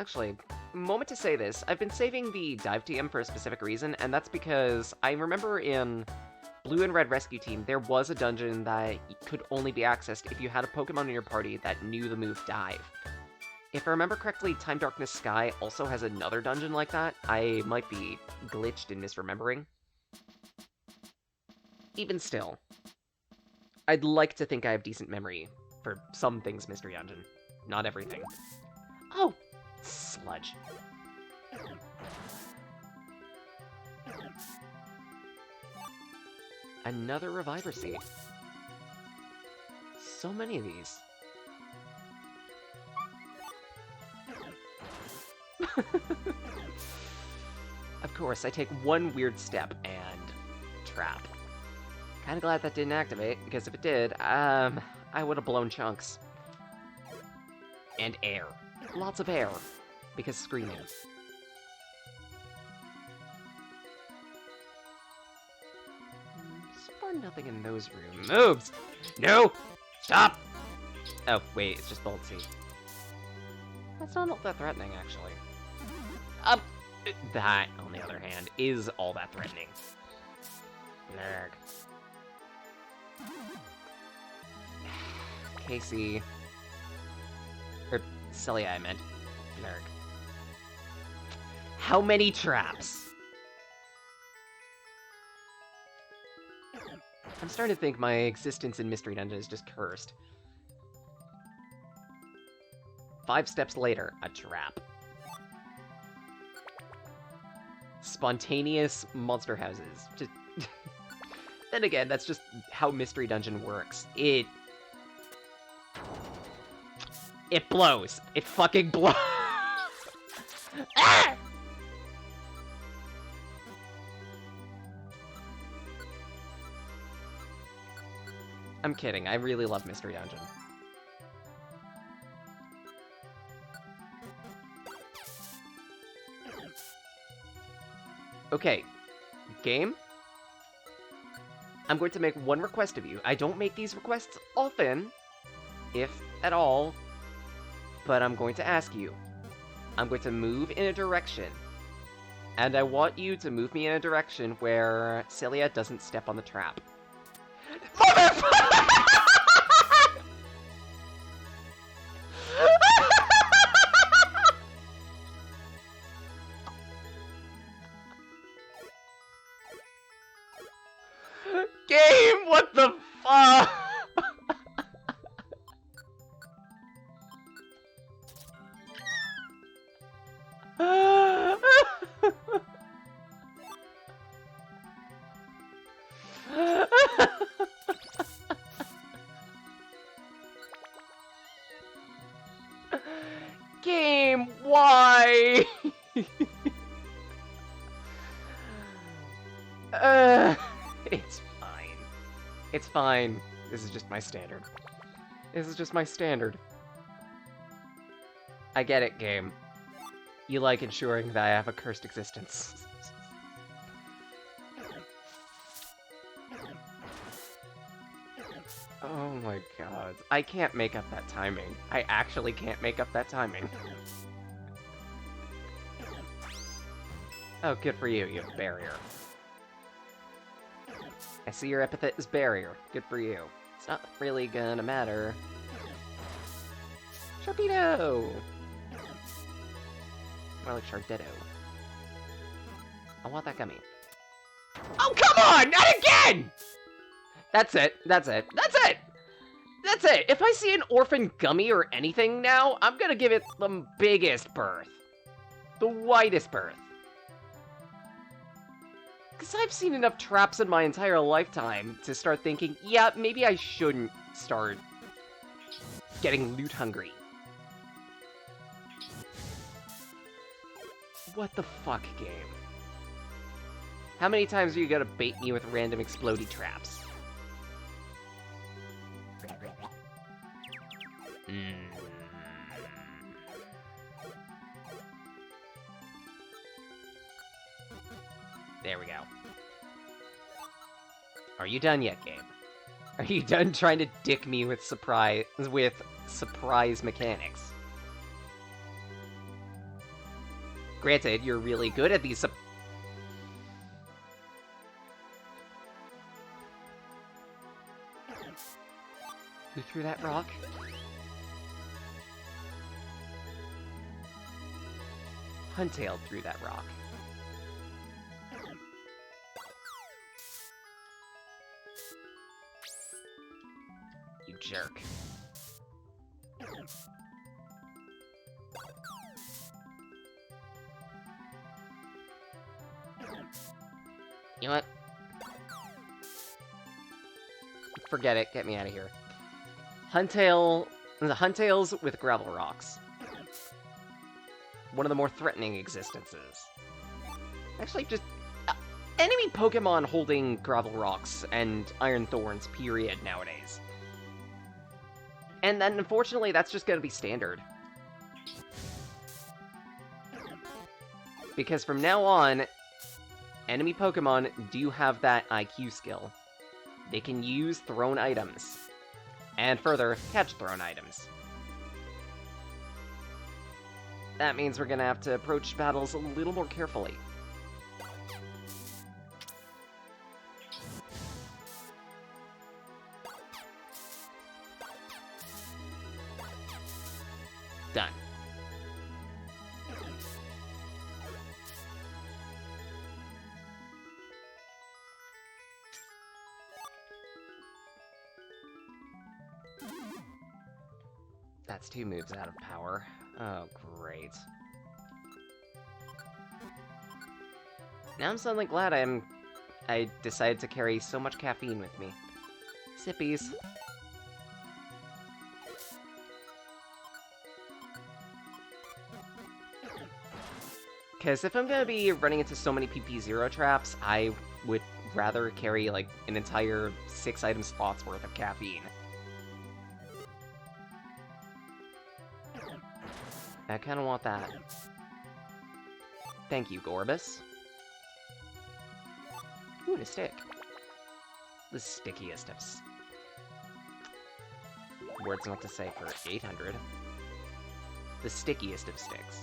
Actually, moment to say this. I've been saving the dive TM for a specific reason, and that's because I remember in Blue and Red Rescue Team, there was a dungeon that could only be accessed if you had a Pokemon in your party that knew the move Dive. If I remember correctly, Time Darkness Sky also has another dungeon like that. I might be glitched in misremembering. Even still, I'd like to think I have decent memory for some things Mystery Dungeon. Not everything. Oh! Sludge. Another Reviver Seed. So many of these. Of course, I take one weird step and trap. Kinda glad that didn't activate, because if it did, I would have blown chunks. And air. Lots of air. Because screaming. So far, nothing in those rooms. Moves! No! Stop! Oh, wait, it's just Bolt Seed. That's not that threatening, actually. That, on the other hand, is all that threatening. Nerg. Casey. Or, Celia, I meant. Nerg. How many traps? I'm starting to think my existence in Mystery Dungeon is just cursed. 5 steps later, a trap. Spontaneous monster houses. Just then again, that's just how Mystery Dungeon works. It blows. It fucking blows. Ah! I'm kidding. I really love Mystery Dungeon. Okay, game? I'm going to make one request of you. I don't make these requests often, if at all, but I'm going to ask you. I'm going to move in a direction, and I want you to move me in a direction where Celia doesn't step on the trap. Motherfucker! Game, what the fuck? Game, why? It's fine. It's fine. This is just my standard. This is just my standard. I get it, game. You like ensuring that I have a cursed existence. Oh my god. I can't make up that timing. I actually can't make up that timing. Oh, good for you, you have barrier. I see your epithet is barrier. Good for you. It's not really gonna matter. Sharpedo! More like Shardetto. I want that gummy. Oh, come on! Not again! That's it. That's it. That's it! That's it! If I see an orphan gummy or anything now, I'm gonna give it the biggest berth. The widest berth. Because I've seen enough traps in my entire lifetime to start thinking, yeah, maybe I shouldn't start getting loot hungry. What the fuck, game? How many times are you gonna bait me with random explodey traps? There we go. Are you done yet, game? Are you done trying to dick me with surprise mechanics? Granted, you're really good at these. Who threw that rock? Huntail threw that rock. You jerk. You know what? Forget it. Get me out of here. Huntail... The Huntails with gravel rocks. One of the more threatening existences. Actually, just... enemy Pokemon holding gravel rocks and iron thorns, period, nowadays. And then, unfortunately, that's just gonna be standard. Because from now on, enemy Pokemon do have that IQ skill. They can use thrown items. And further, catch thrown items. That means we're gonna have to approach battles a little more carefully. Done. That's 2 moves out of power. Oh, great. Now I'm suddenly glad I decided to carry so much caffeine with me. Sippies. Because if I'm gonna be running into so many PP0 traps, I would rather carry, like, an entire 6-item slots worth of caffeine. I kinda want that. Thank you, Gorbis. Ooh, and a stick. The stickiest of words not to say for 800. The stickiest of sticks.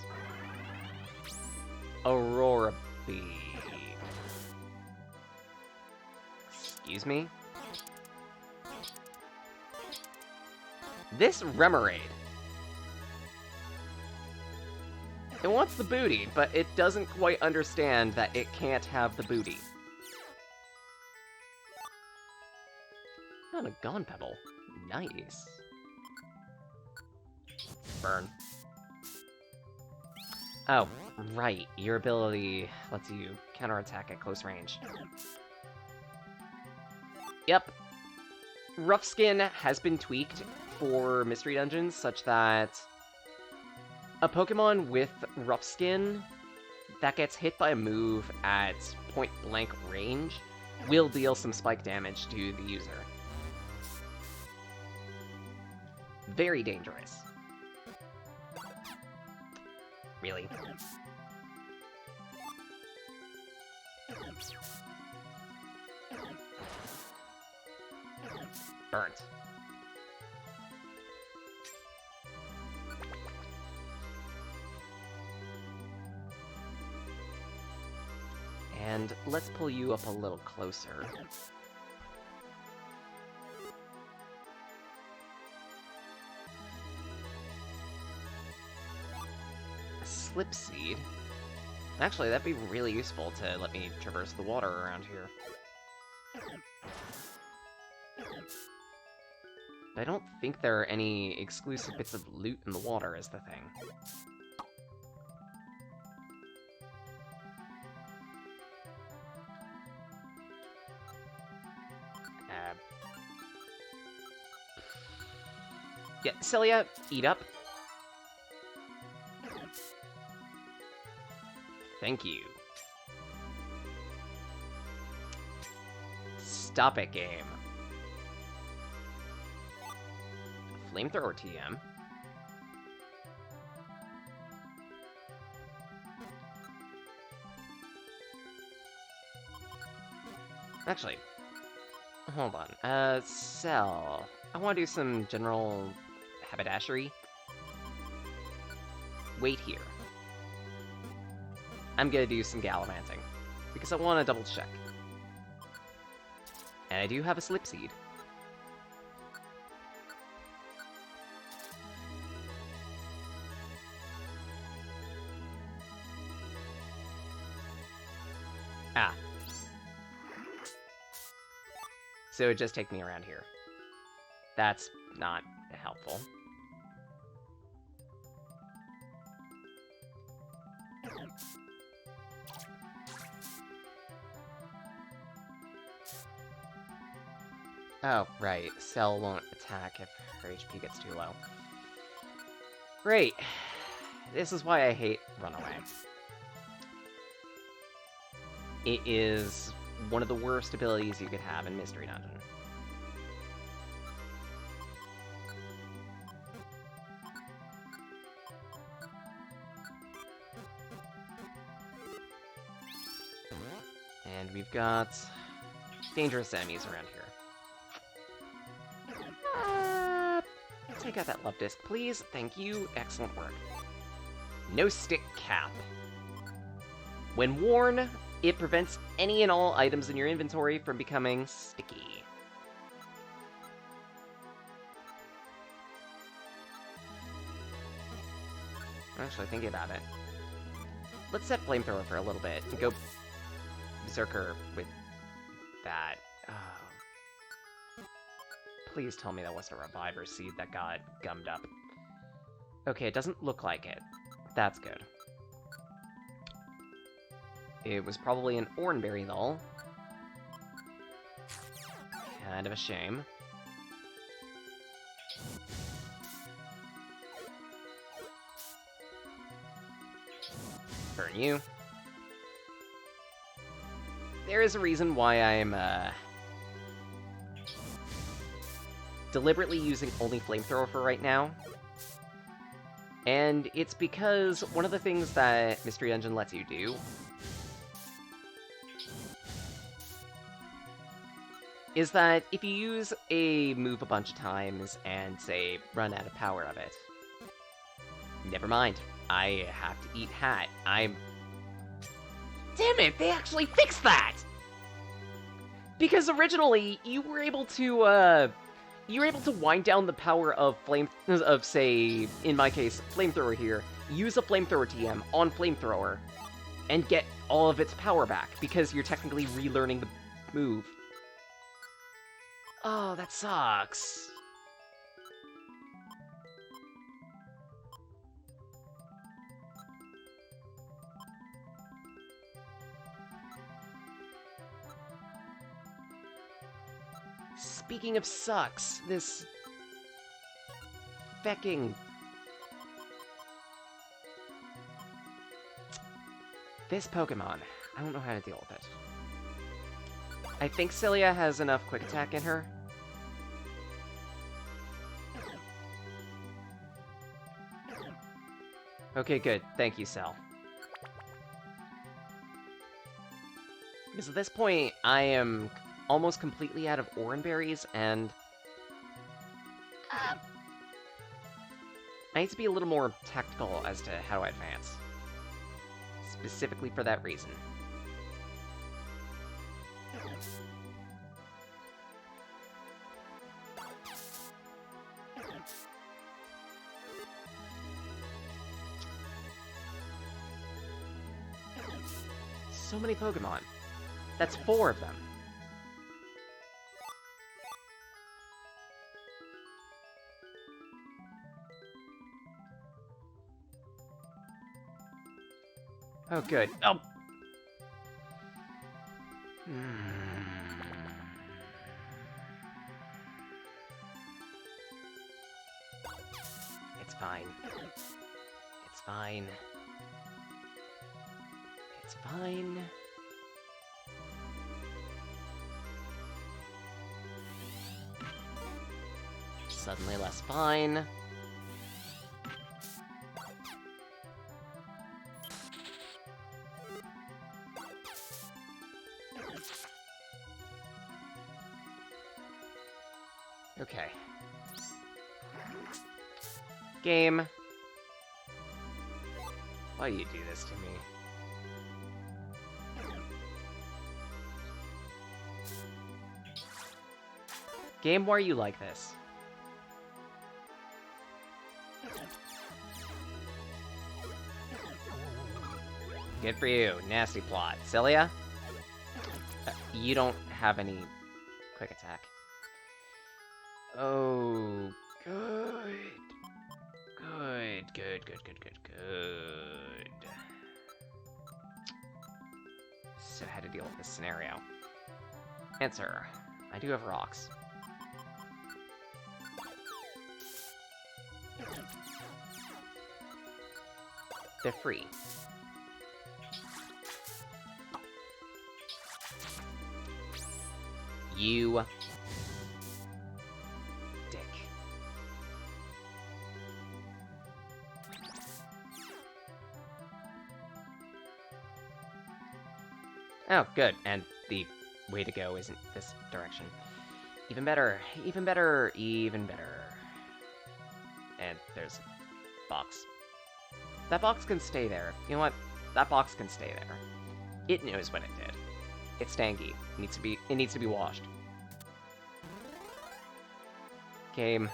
Aurora Beam. Excuse me? This Remoraid. It wants the booty, but it doesn't quite understand that it can't have the booty. Not a Gone Pebble. Nice. Burn. Oh, right. Your ability lets you counterattack at close range. Yep. Rough Skin has been tweaked for Mystery Dungeons such that a Pokemon with Rough Skin that gets hit by a move at point-blank range will deal some spike damage to the user. Very dangerous. Really? Burnt. And let's pull you up a little closer. A Slip Seed. Actually, that'd be really useful to let me traverse the water around here. But I don't think there are any exclusive bits of loot in the water is the thing. Yeah, Celia, eat up. Thank you. Stop it, game. Flamethrower TM. Actually, hold on. Cell. I want to do some general haberdashery. Wait here. I'm gonna do some gallivanting. Because I want to double check. And I do have a slip seed. Ah. So it would just take me around here. That's not helpful. Oh, right. Cell won't attack if her HP gets too low. Great. This is why I hate Runaway. It is one of the worst abilities you could have in Mystery Dungeon. And we've got dangerous enemies around here. Take out that love disc, please. Thank you. Excellent work. No stick cap. When worn, it prevents any and all items in your inventory from becoming sticky. Actually, thinking about it, let's set Flamethrower for a little bit and go Berserker with that. Oh. Please tell me that wasn't a Reviver Seed that got gummed up. Okay, it doesn't look like it. That's good. It was probably an Oranberry, though. Kind of a shame. Burn you. There is a reason why I'm, deliberately using only Flamethrower for right now. And it's because one of the things that Mystery Dungeon lets you do is that if you use a move a bunch of times and, say, run out of power of it, never mind, I have to eat hat. Damn it, they actually fixed that! Because originally, you were able to wind down the power of say, in my case, Flamethrower here, use a Flamethrower TM on Flamethrower, and get all of its power back, because you're technically relearning the move. Oh, that sucks. Speaking of sucks, this fecking... This Pokemon, I don't know how to deal with it. I think Cilia has enough Quick Attack in her. Okay, good. Thank you, Cell. Because at this point, I am almost completely out of Oranberries, and I need to be a little more tactical as to how I advance. Specifically for that reason. So many Pokemon. That's 4 of them. Oh, good. Oh! It's fine. It's fine. It's fine. Suddenly less fine. Okay. Game. Why do you do this to me? Game, why are you like this? Good for you. Nasty plot. Cilia? You don't have any quick attack. Oh, good. Good. So how to deal with this scenario. Answer. I do have rocks. They're free. You dick. Oh, good. And the way to go isn't this direction. Even better. Even better. Even better. And there's a box. That box can stay there. You know what? That box can stay there. It knows what it did. It's stanky. It needs to be washed. Game.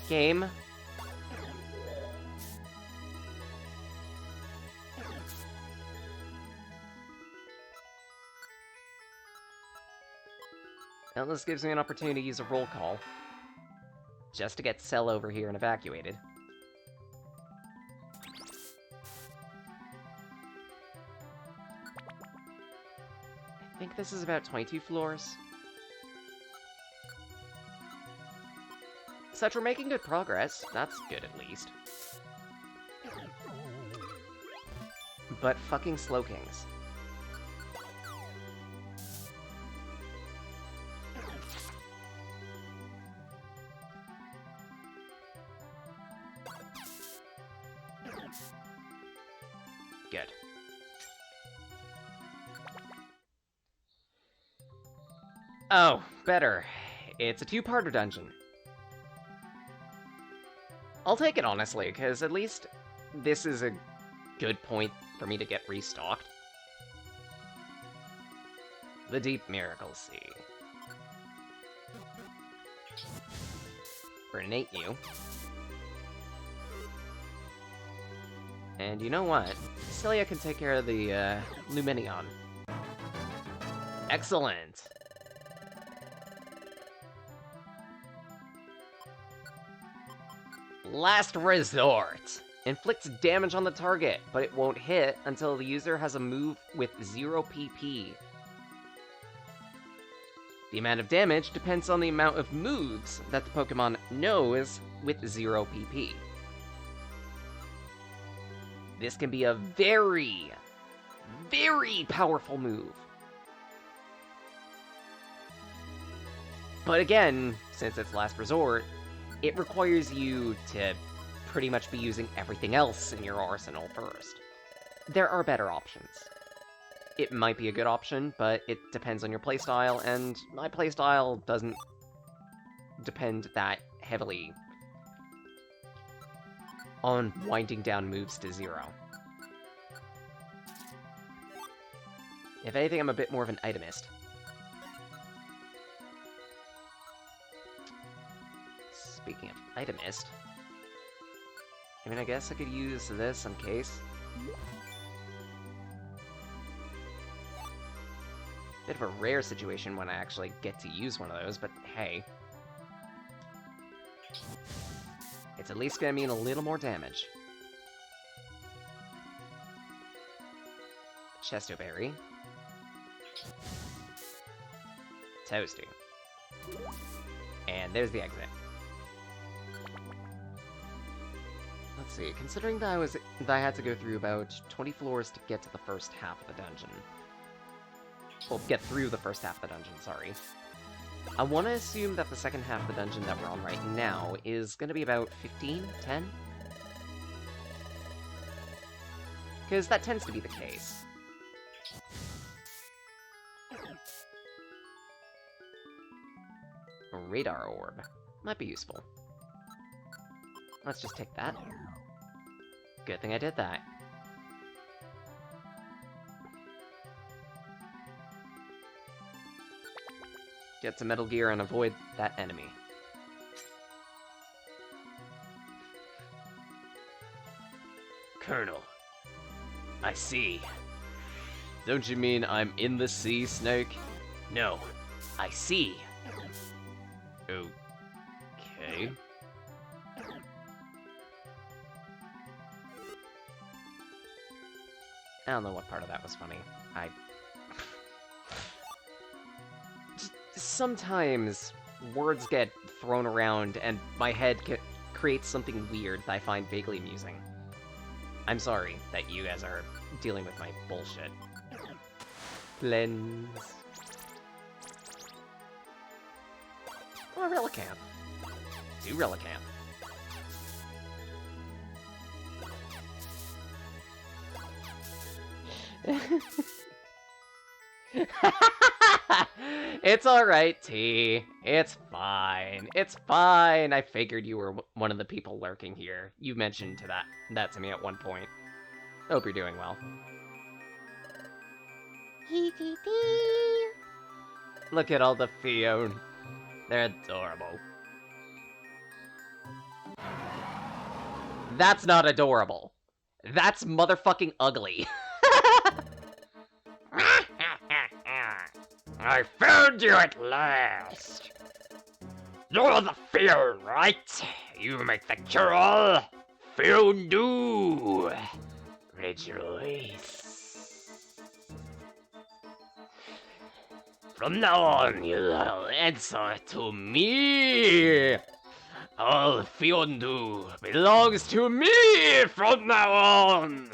Game. Now this gives me an opportunity to use a roll call. Just to get Cell over here and evacuated. I think this is about 22 floors. Such we're making good progress. That's good, at least. But fucking Slowkings. Good. Oh, better. It's a two-parter dungeon. I'll take it, honestly, because at least this is a good point for me to get restocked. The Deep Miracle Sea. Grenade you. And you know what? Cilia can take care of the Luminion. Excellent! Last Resort! Inflicts damage on the target, but it won't hit until the user has a move with 0 PP. The amount of damage depends on the amount of moves that the Pokemon knows with 0 PP. This can be a very, very powerful move. But again, since it's Last Resort, it requires you to pretty much be using everything else in your arsenal first. There are better options. It might be a good option, but it depends on your playstyle, and my playstyle doesn't depend that heavily on winding down moves to 0. If anything, I'm a bit more of an itemist. Speaking of itemist, I mean, I guess I could use this in case. Bit of a rare situation when I actually get to use one of those, but hey. It's at least gonna mean a little more damage. Chestoberry. Toasty. And there's the exit. Let's see, considering that I had to go through about 20 floors to get to the first half of the dungeon. Well, get through the first half of the dungeon, sorry. I want to assume that the second half of the dungeon that we're on right now is going to be about 15? 10? Because that tends to be the case. A radar orb. Might be useful. Let's just take that. Good thing I did that. Get to Metal Gear and avoid that enemy. Colonel, I see. Don't you mean I'm in the sea, Snake? No, I see. Okay. I don't know what part of that was funny. Sometimes words get thrown around and my head creates something weird that I find vaguely amusing. I'm sorry that you guys are dealing with my bullshit. Lens. Oh, I Relicanth. Do Relicanth. It's alright, T. It's fine. It's fine. I figured you were one of the people lurking here. You mentioned that to me at one point. Hope you're doing well. Look at all the Fion. They're adorable. That's not adorable. That's motherfucking ugly. I found you at last. You're the Fion, right? You make the cure-all. Fondue. Rejoice. From now on, you'll answer to me. All Fondue belongs to me from now on.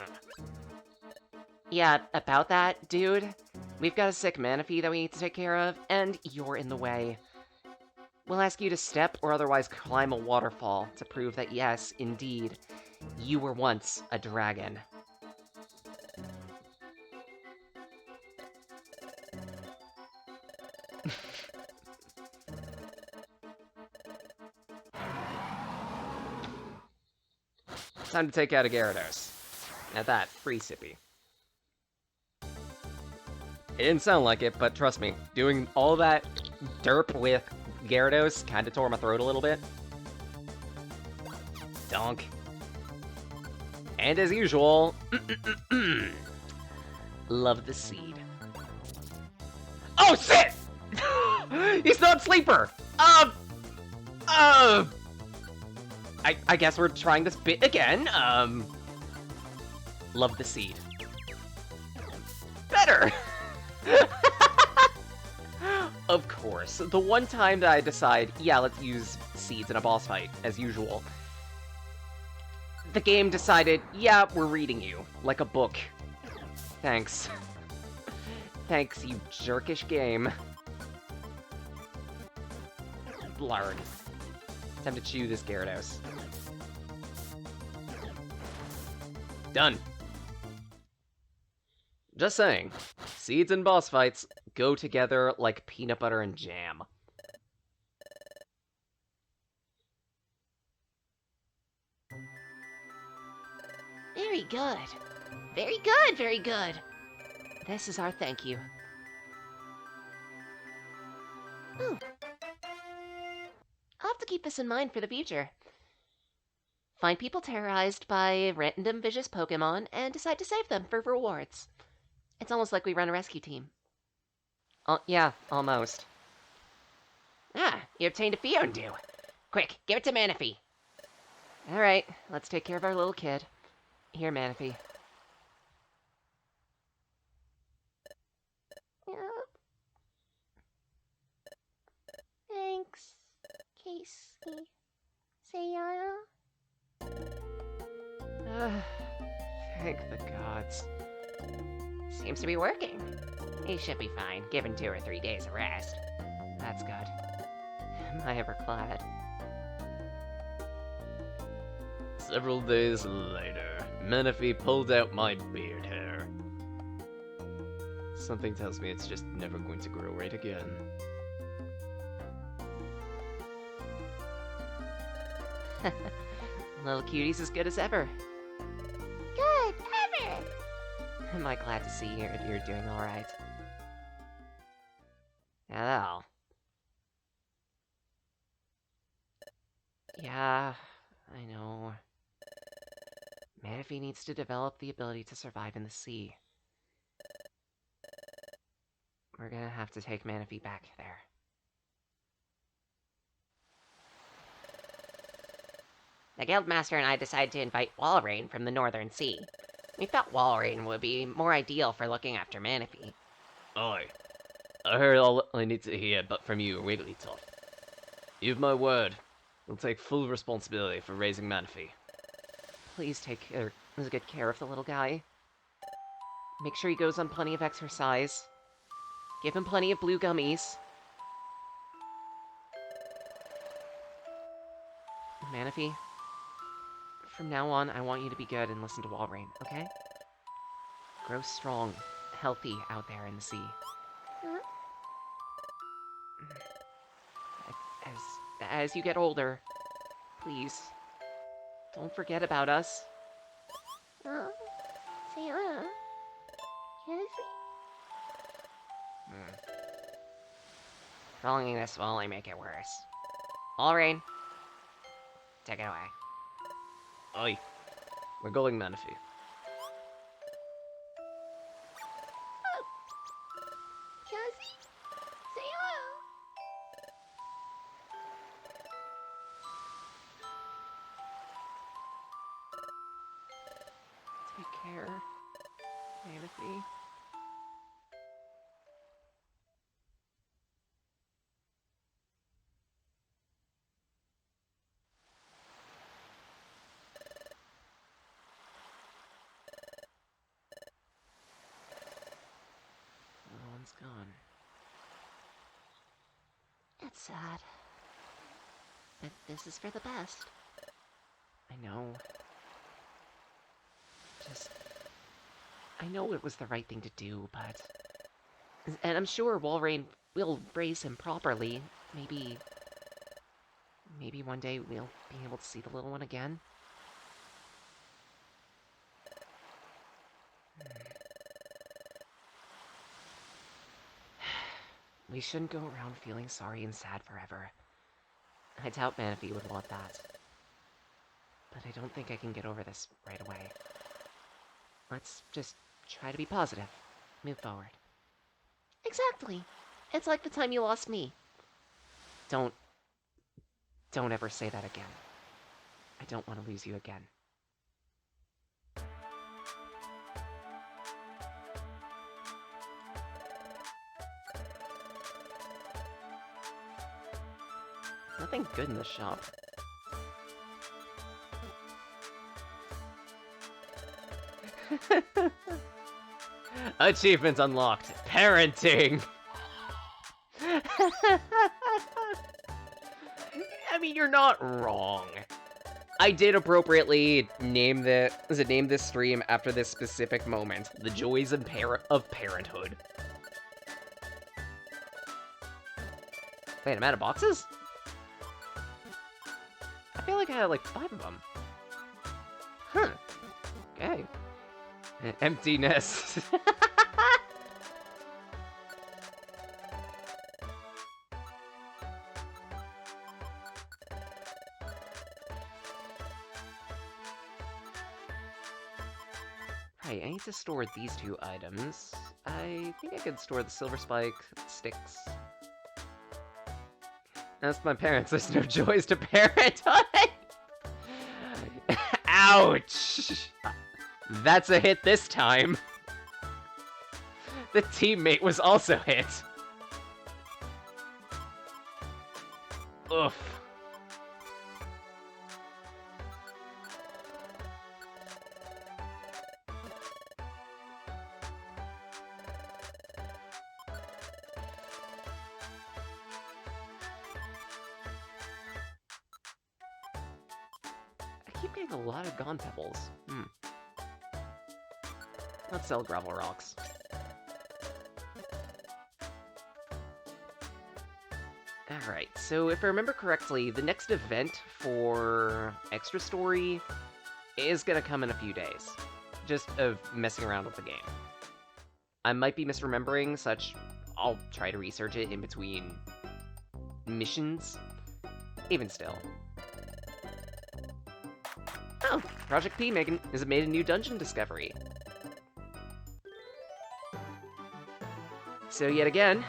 Yeah, about that, dude. We've got a sick Manaphy that we need to take care of, and you're in the way. We'll ask you to step or otherwise climb a waterfall to prove that yes, indeed, you were once a dragon. Time to take out a Gyarados. At that, free Sippy. It didn't sound like it, but trust me, doing all that derp with Gyarados kinda tore my throat a little bit. Donk. And as usual, love the seed. Oh shit! He's not sleeper! I guess we're trying this bit again. Love the seed. Better! Of course. The one time that I decide, yeah, let's use seeds in a boss fight, as usual, the game decided, yeah, we're reading you, like a book. Thanks. Thanks, you jerkish game. Blarg. Time to chew this Gyarados. Done. Just saying, seeds and boss fights go together like peanut butter and jam. Very good. Very good, very good. This is our thank you. Ooh. I'll have to keep this in mind for the future. Find people terrorized by random vicious Pokemon and decide to save them for rewards. It's almost like we run a rescue team. Oh, yeah, almost. Ah, you obtained a Fondue. Quick, give it to Manaphy. Alright, let's take care of our little kid. Here, Manaphy. Thanks, Casey. Sayana. Thank the gods. Seems to be working. He should be fine, given 2 or 3 days of rest. That's good. Am I ever glad? Several days later, Manaphy pulled out my beard hair. Something tells me it's just never going to grow right again. Little cutie's as good as ever. Good, ever! Am I glad to see you're doing alright. Hello. Yeah, I know. Manaphy needs to develop the ability to survive in the sea. We're gonna have to take Manaphy back there. The Guildmaster and I decided to invite Walrein from the Northern Sea. We thought Walrein would be more ideal for looking after Manaphy. Aye. I heard all I need to hear but from you, Wigglytuff. You've my word. We'll take full responsibility for raising Manaphy. Please take good care of the little guy. Make sure he goes on plenty of exercise. Give him plenty of blue gummies. Manaphy, from now on, I want you to be good and listen to Walrein, okay? Grow strong, healthy out there in the sea. As you get older, please, don't forget about us. Prolonging this will only make it worse. Walrein, take it away. Aye. We're going Manaphy. Take care, Manaphy. Little one's gone. It's sad. But this is for the best. I know. I know it was the right thing to do, but... And I'm sure Walrein will raise him properly. Maybe one day we'll be able to see the little one again. We shouldn't go around feeling sorry and sad forever. I doubt Manaphy would want that. But I don't think I can get over this right away. Let's just try to be positive. Move forward. Exactly. It's like the time you lost me. Don't ever say that again. I don't want to lose you again. Nothing good in the shop. Achievement unlocked. Parenting. I mean, you're not wrong. I did appropriately name this stream after this specific moment. The joys and of parenthood. Wait, I'm out of boxes? I feel like I had like 5 of them. Huh. Okay. Empty nest. Right, I need to store these 2 items. I think I could store the silver spike sticks. Ask my parents, there's no joys to parenthood! Ouch! That's a hit this time. The teammate was also hit. Oof. I keep getting a lot of Gone Pebbles. Let's sell gravel rocks. Alright, so if I remember correctly, the next event for Extra Story is gonna come in a few days. Just of messing around with the game. I might be misremembering, I'll try to research it in between missions. Even still. Oh, Project P has made a new dungeon discovery. So yet again,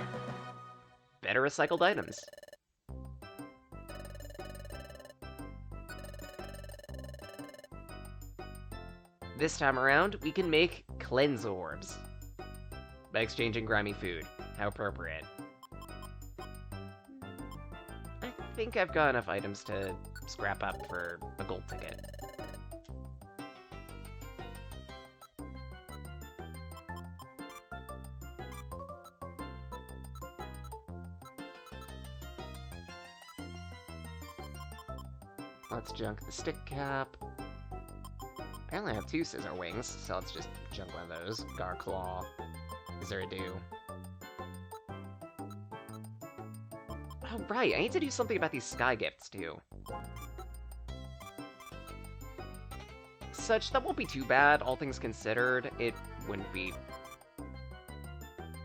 better recycled items. This time around, we can make cleanse orbs by exchanging grimy food. How appropriate. I think I've got enough items to scrap up for a gold ticket. Let's junk the stick cap. Apparently I have 2 scissor wings, so let's just junk one of those. Gar claw. Is there a do? Oh, right, I need to do something about these sky gifts, too. Such, that won't be too bad, all things considered. It wouldn't be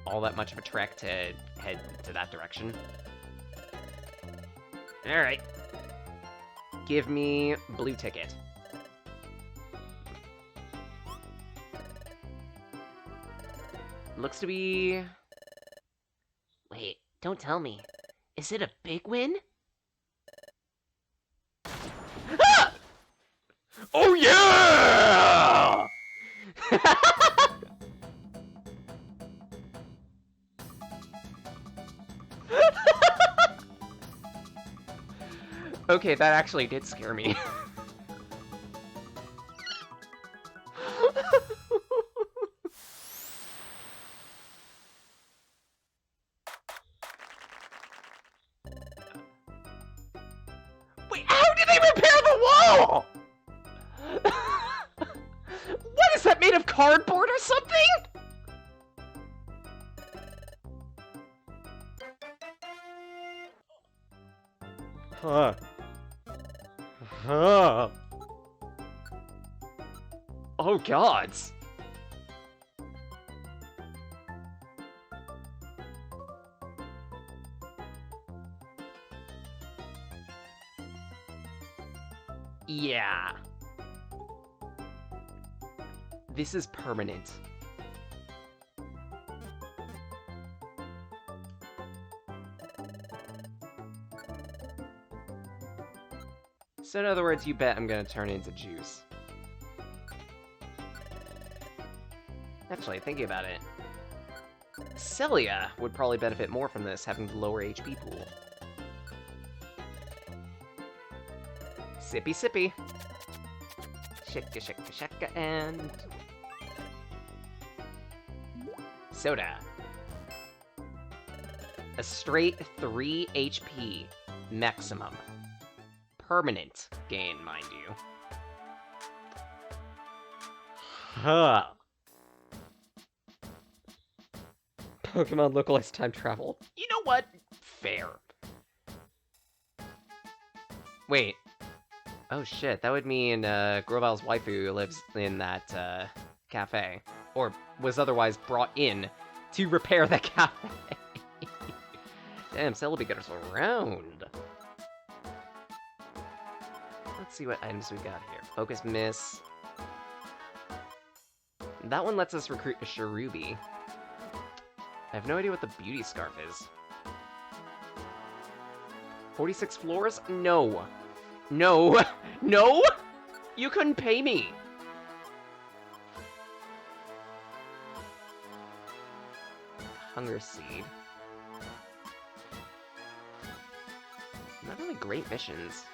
all that much of a trek to head to that direction. Alright. Give me blue ticket. Looks to be... Wait, don't tell me. Is it a big win? Ah! Oh yeah! Okay, that actually did scare me. Wait, how did they repair the wall? What is that, made of cardboard or something? Huh. Huh. Oh, gods. Yeah. This is permanent. So in other words, you bet I'm gonna turn into juice. Actually, thinking about it, Celia would probably benefit more from this, having the lower HP pool. Sippy sippy. Shaka shaka shaka and... soda. A straight 3 HP maximum. Permanent gain, mind you. Huh. Pokemon localized time travel. You know what? Fair. Wait. Oh shit, that would mean Groval's waifu lives in that cafe. Or was otherwise brought in to repair the cafe. Damn, Celebigators around. Let's see what items we got here. Focus Miss. That one lets us recruit a Cherubi. I have no idea what the Beauty Scarf is. 46 floors? No. No. No! You couldn't pay me! Hunger Seed. Not really great missions.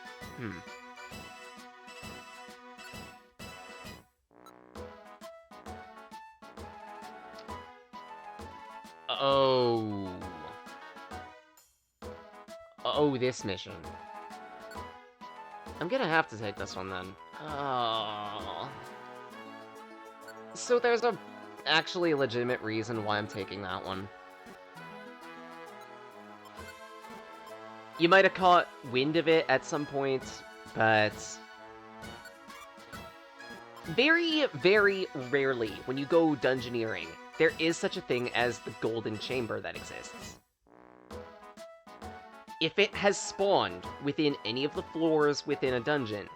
Oh. Oh, this mission. I'm gonna have to take this one then. Oh. So there's actually a legitimate reason why I'm taking that one. You might have caught wind of it at some point, but very, very rarely when you go dungeoneering, there is such a thing as the golden chamber that exists. If it has spawned within any of the floors within a dungeon,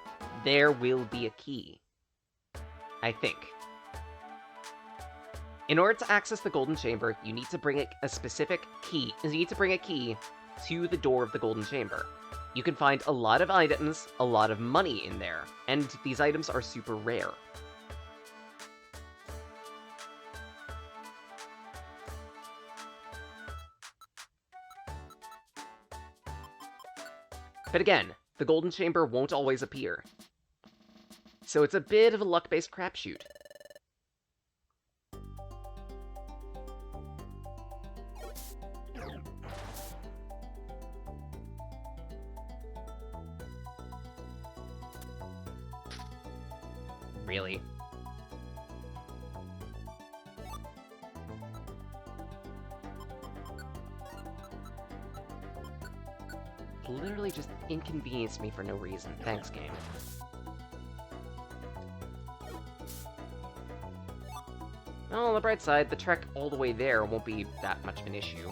there will be a key. I think. In order to access the Golden Chamber, you need to bring a specific key. You need to bring a key to the door of the Golden Chamber. You can find a lot of items, a lot of money in there, and these items are super rare. But again, the Golden Chamber won't always appear. So it's a bit of a luck-based crapshoot. Really? Literally just inconvenienced me for no reason. Thanks, game. Well, on the bright side, the trek all the way there won't be that much of an issue.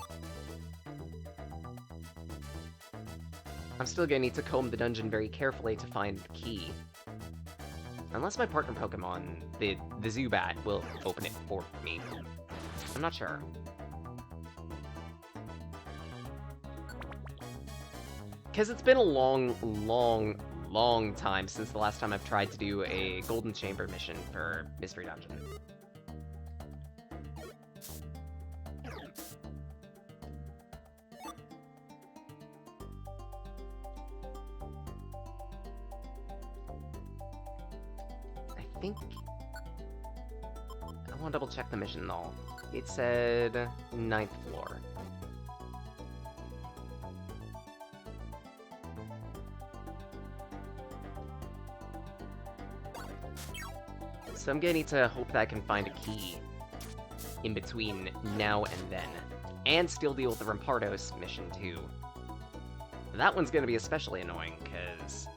I'm still gonna need to comb the dungeon very carefully to find the key. Unless my partner Pokemon, the Zubat, will open it for me. I'm not sure. Because it's been a long time since the last time I've tried to do a Golden Chamber mission for Mystery Dungeon. I think... I want to double check the mission though. It said 9th floor. So I'm gonna need to hope that I can find a key in between now and then. And still deal with the Rampardos mission too. That one's gonna be especially annoying, because...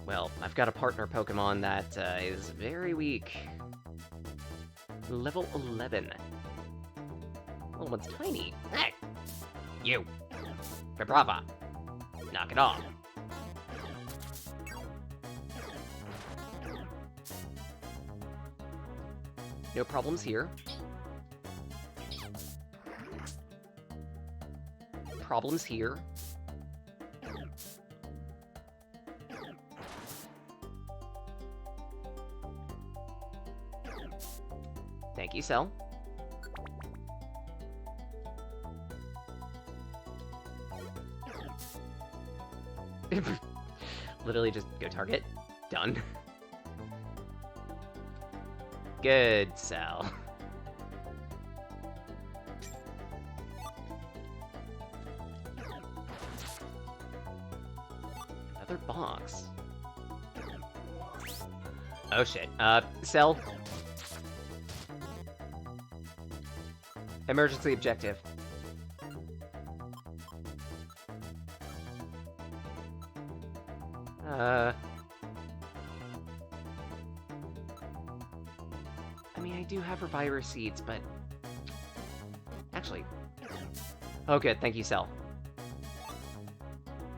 well, I've got a partner Pokemon that is very weak. Level 11. Little one's tiny. Hey! You! Vibrava! Knock it off. No problems here. Problems here. Thank you, Cell. Literally just go target. Done. Good, Cell. Another box. Oh shit. Cell. Emergency objective. I mean, I do have Reviver Seeds, but... actually... oh good, thank you, Cell.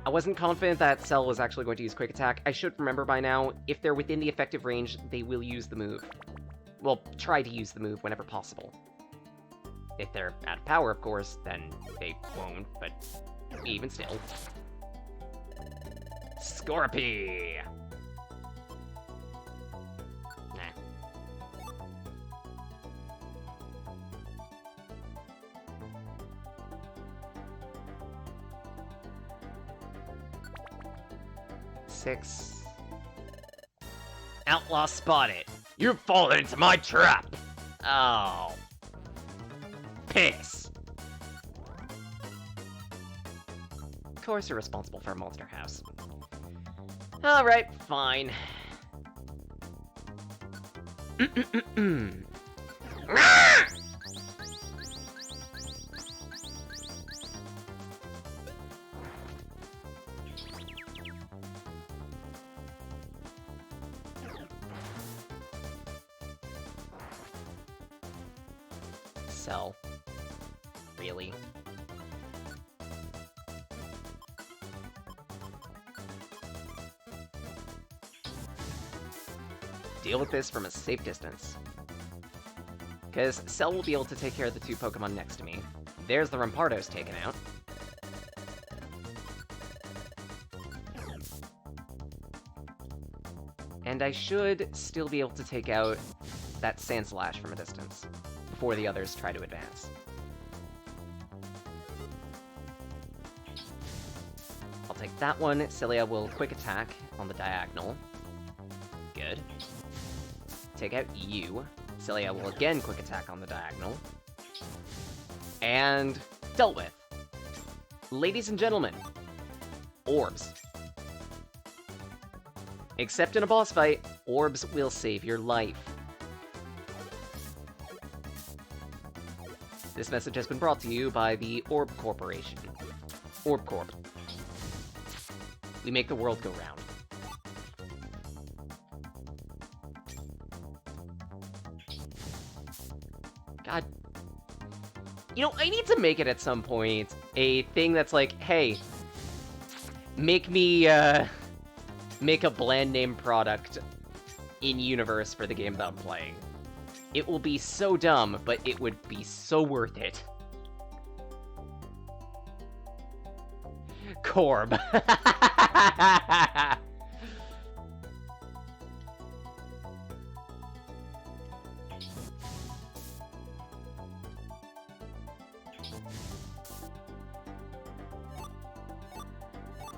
I wasn't confident that Cell was actually going to use Quick Attack. I should remember by now, if they're within the effective range, they will use the move. Well, try to use the move whenever possible. If they're out of power, of course, then they won't, but even still. Scorpy! Nah. Six. Outlaw spotted. You've fallen into my trap! Oh. Piss! Of course you're responsible for a monster house. Alright, fine. Cell. Really? deal with this from a safe distance. Because Cell will be able to take care of the 2 Pokemon next to me. There's the Rampardos taken out. And I should still be able to take out that Sandslash from a distance before the others try to advance. I'll take that one. Cilia will quick attack on the diagonal. Good. Take out you. Cilia will again quick attack on the diagonal. And dealt with. Ladies and gentlemen, orbs. Except in a boss fight, orbs will save your life. This message has been brought to you by the Orb Corporation. Orb Corp. We make the world go round. God. You know, I need to make it at some point a thing that's like, hey, make me, make a bland name product in-universe for the game that I'm playing. It will be so dumb, but it would be so worth it. Corb.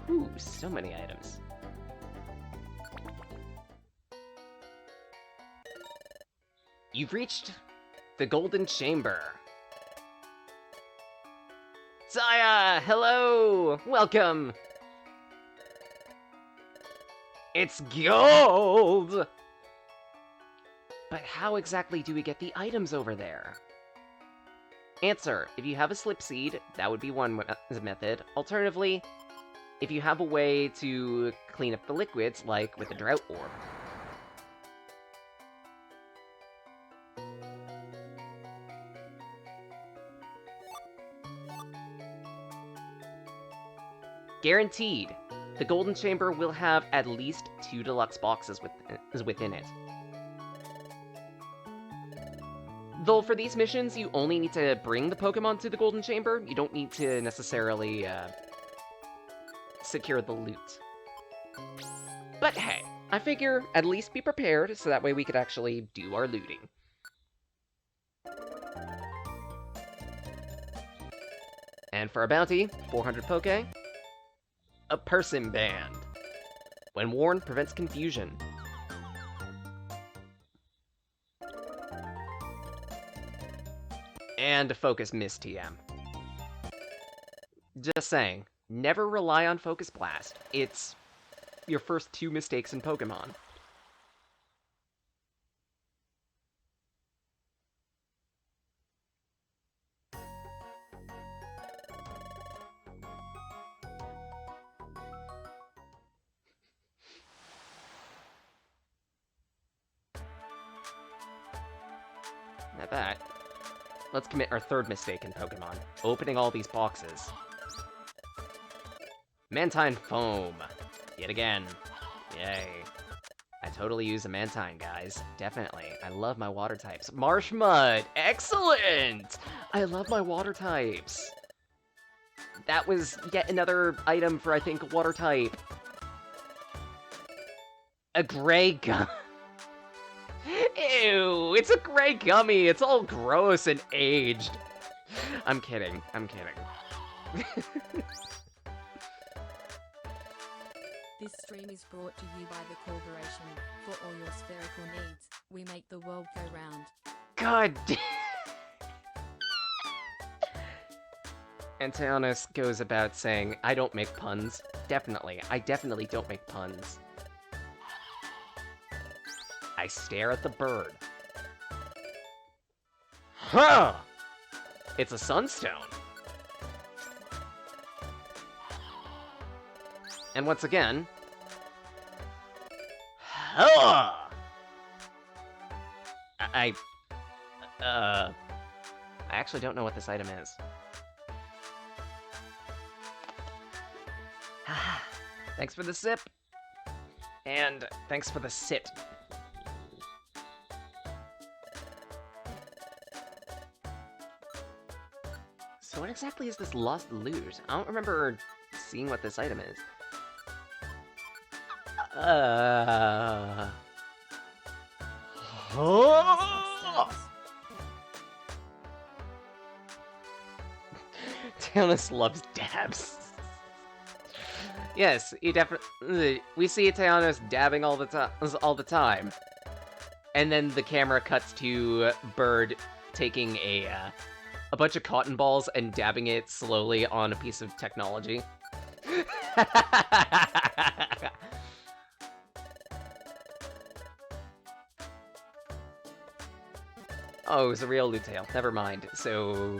Ooh, so many items. You've reached the Golden Chamber. Saya, hello! Welcome! It's gold! But how exactly do we get the items over there? Answer, if you have a slip seed, that would be one method. Alternatively, if you have a way to clean up the liquids, like with a drought orb. Guaranteed, the Golden Chamber will have at least 2 deluxe boxes within it. Though for these missions, you only need to bring the Pokemon to the Golden Chamber. You don't need to necessarily secure the loot. But hey, I figure at least be prepared so that way we could actually do our looting. And for our bounty, 400 Poke. A person band. When warned, prevents confusion. And a Focus Miss TM. Just saying, never rely on Focus Blast. It's your first 2 mistakes in Pokemon. Not that. Let's commit our 3rd mistake in Pokemon. Opening all these boxes. Mantine Foam. Yet again. Yay. I totally use a Mantine, guys. Definitely. I love my water types. Marsh Mud! Excellent! I love my water types. That was yet another item for, I think, water type. A gray gum. Ew, it's a gray gummy. It's all gross and aged. I'm kidding. I'm kidding. This stream is brought to you by the Corporation. For all your spherical needs, we make the world go round. God damn. Antianos goes about saying, I don't make puns. Definitely. I definitely don't make puns. I stare at the bird. Huh! It's a sunstone. And once again... Huh! I actually don't know what this item is. Thanks for the sip. And thanks for the sit. So what exactly is this lost loot? I don't remember seeing what this item is. Tanis loves dabs. Yes, he definitely. We see Tanis dabbing all the time, and then the camera cuts to Bird taking a bunch of cotton balls and dabbing it slowly on a piece of technology. Oh, it was a Riolu tail. Never mind. So...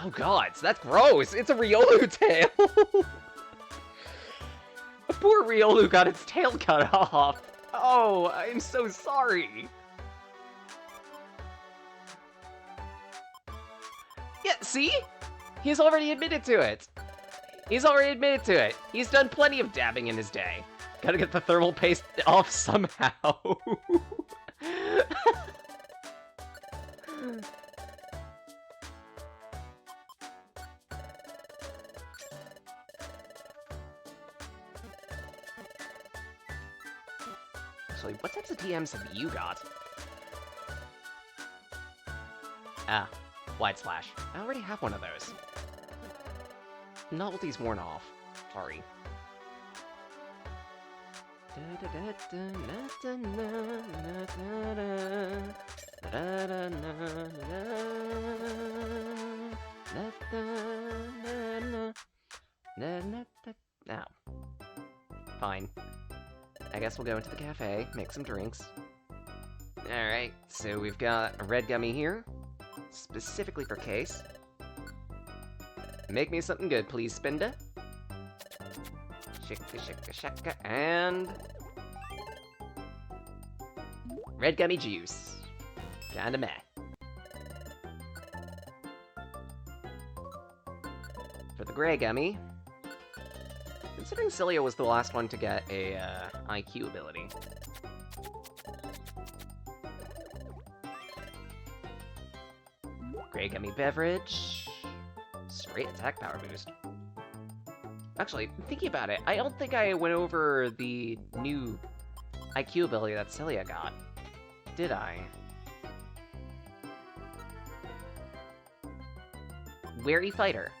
Oh god, that's gross! It's a Riolu tail! Poor Riolu got its tail cut off! Oh, I'm so sorry! Yeah, see? He's already admitted to it! He's already admitted to it! He's done plenty of dabbing in his day. Gotta get the thermal paste off somehow. Actually, what types of TMs have you got? Ah, Wide Splash. I already have one of those. Novelty's worn off. Sorry. Now. Fine. I guess we'll go into the cafe, make some drinks. Alright, so we've got a red gummy here, specifically for Case. Make me something good, please, Spinda. Shika, shika, shaka, and... red gummy juice. Kinda meh. For the gray gummy... Considering Cilia was the last one to get a IQ ability. Gray gummy beverage. Straight attack power boost. Actually, thinking about it, I don't think I went over the new IQ ability that Cilia got. Did I? Wary Fighter.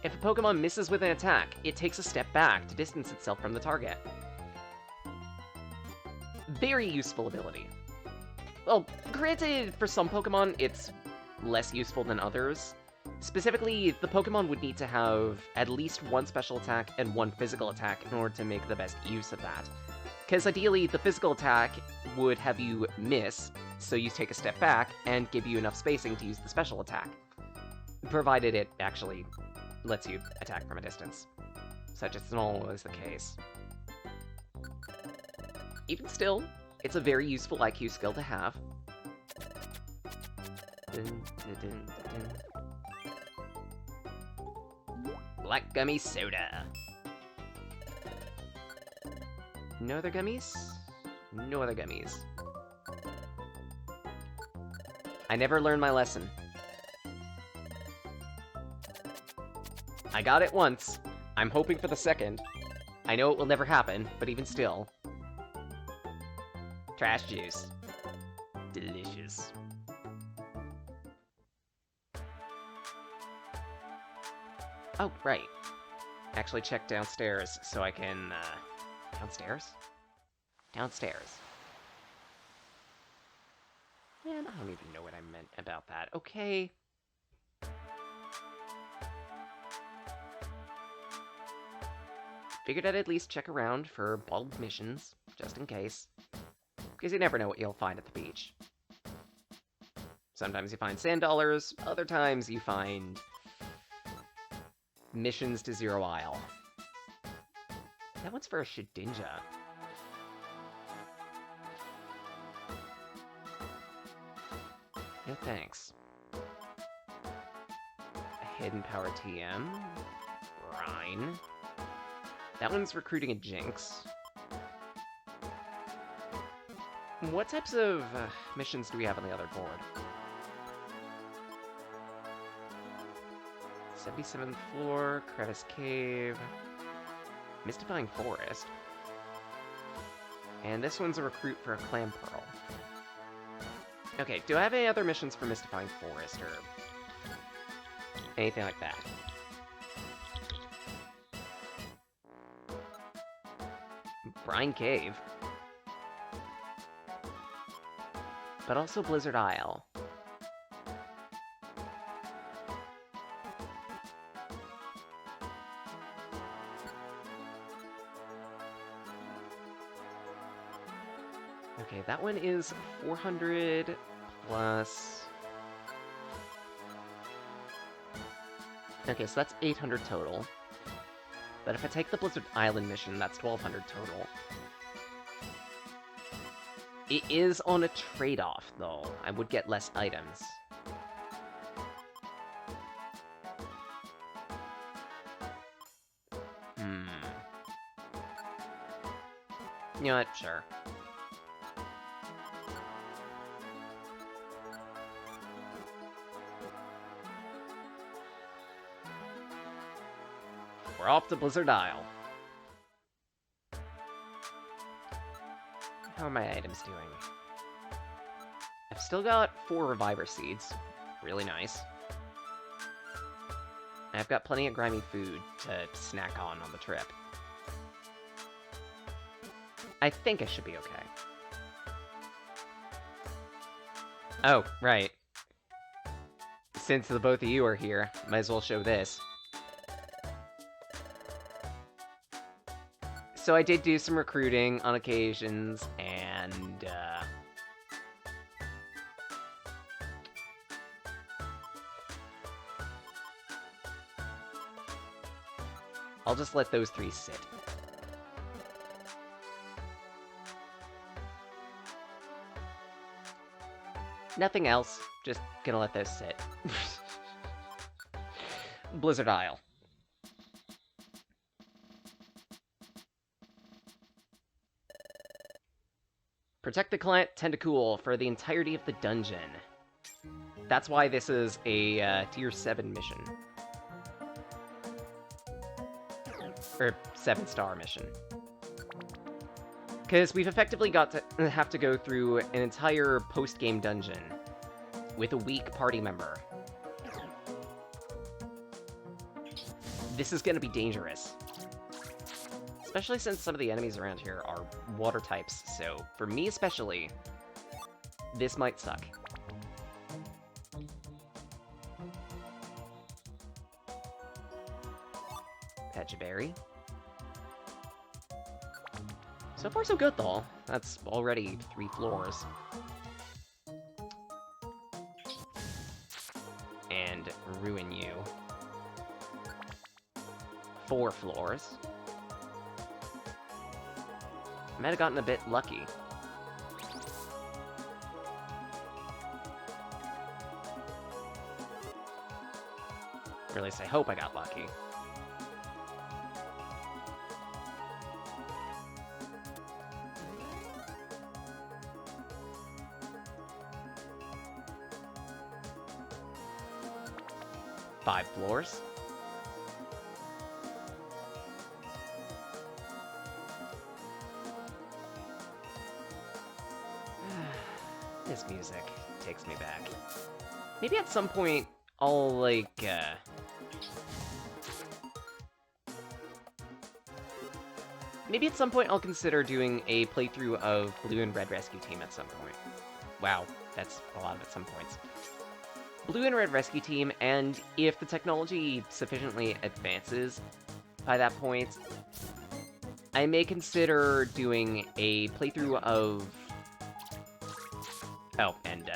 If a Pokemon misses with an attack, it takes a step back to distance itself from the target. Very useful ability. Well, granted, for some Pokemon, it's less useful than others. Specifically, the Pokemon would need to have at least one special attack and one physical attack in order to make the best use of that. Because ideally, the physical attack would have you miss, so you take a step back, and give you enough spacing to use the special attack. Provided it actually lets you attack from a distance. Such is not always the case. Even still, it's a very useful IQ skill to have. Black gummy soda. No other gummies? No other gummies. I never learned my lesson. I got it once. I'm hoping for the second. I know it will never happen, but even still. Trash juice. Delicious. Oh, right. Actually check downstairs so I can, Downstairs? Downstairs. Man, I don't even know what I meant about that. Okay. Figured I'd at least check around for bottled missions, just in case. Because you never know what you'll find at the beach. Sometimes you find sand dollars, other times you find... missions to Zero Isle. That one's for a Shedinja. No thanks. A Hidden Power TM. Rhine. That one's recruiting a Jinx. What types of missions do we have on the other board? 77th floor, Crevice Cave, Mystifying Forest. And this one's a recruit for a Clam Pearl. Okay, do I have any other missions for Mystifying Forest, or anything like that? Brine Cave. But also Blizzard Isle. Okay, that one is 400 plus... Okay, so that's 800 total. But if I take the Blizzard Island mission, that's 1200 total. It is on a trade-off, though. I would get less items. You know what? Sure. We're off to Blizzard Isle. How are my items doing? I've still got 4 Reviver Seeds. Really nice. I've got plenty of grimy food to snack on the trip. I think I should be okay. Oh, right. Since the both of you are here, might as well show this. So I did do some recruiting on occasions, and, I'll just let those 3 sit. Nothing else, just gonna let those sit. Blizzard Isle. Protect the client Tentacool for the entirety of the dungeon. That's why this is a tier 7 mission. Or 7-star mission. Because we've effectively got to have to go through an entire post-game dungeon with a weak party member. This is gonna be dangerous. Especially since some of the enemies around here are water types, so for me especially, this might suck. Petchaberry. So far so good though. That's already 3 floors. And Ruin You. 4 floors. Might have gotten a bit lucky. Or at least I hope I got lucky. Five floors. This music takes me back. Maybe at some point I'll, like, maybe at some point I'll consider doing a playthrough of Blue and Red Rescue Team at some point. Wow, that's a lot of at some points. Blue and Red Rescue Team, and if the technology sufficiently advances by that point, I may consider doing a playthrough of... Oh, and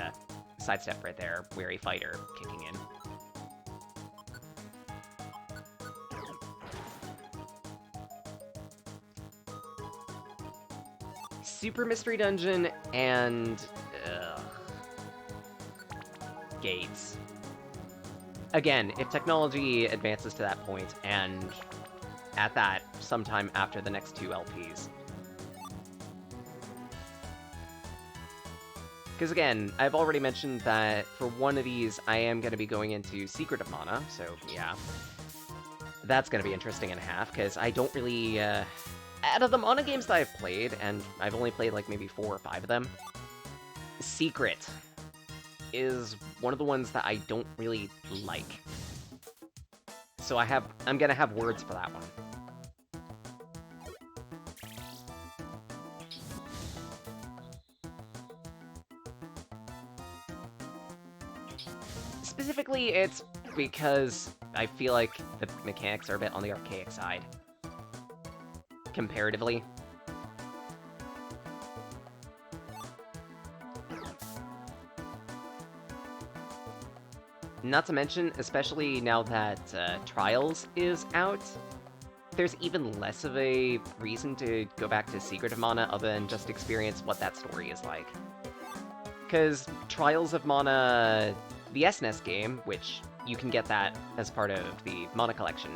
sidestep right there, Wary Fighter kicking in. Super Mystery Dungeon and... gates. Again, if technology advances to that point, and at that, sometime after the next 2 LPs. Because again, I've already mentioned that for one of these, I am going to be going into Secret of Mana, so yeah. That's going to be interesting in half, because I don't really... out of the Mana games that I've played, and I've only played like maybe 4 or 5 of them, Secret is one of the ones that I don't really like. So I'm going to have words for that one. Specifically, it's because I feel like the mechanics are a bit on the archaic side. Comparatively. Not to mention, especially now that Trials is out, there's even less of a reason to go back to Secret of Mana other than just experience what that story is like. Because Trials of Mana, the SNES game, which you can get that as part of the Mana collection,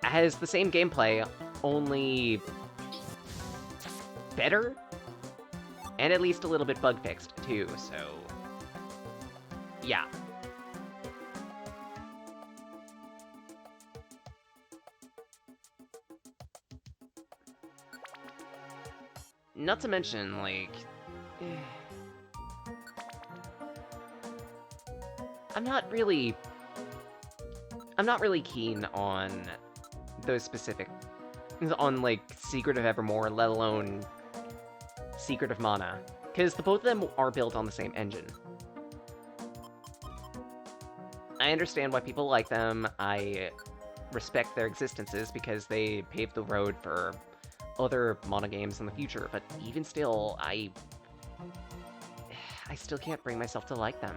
has the same gameplay, only better, and at least a little bit bug-fixed, too, so... yeah. Not to mention, like... I'm not really keen on those specific... on, like, Secret of Evermore, let alone Secret of Mana. Because the both of them are built on the same engine. I understand why people like them, I respect their existences because they paved the road for other Mana games in the future, but even still, I still can't bring myself to like them.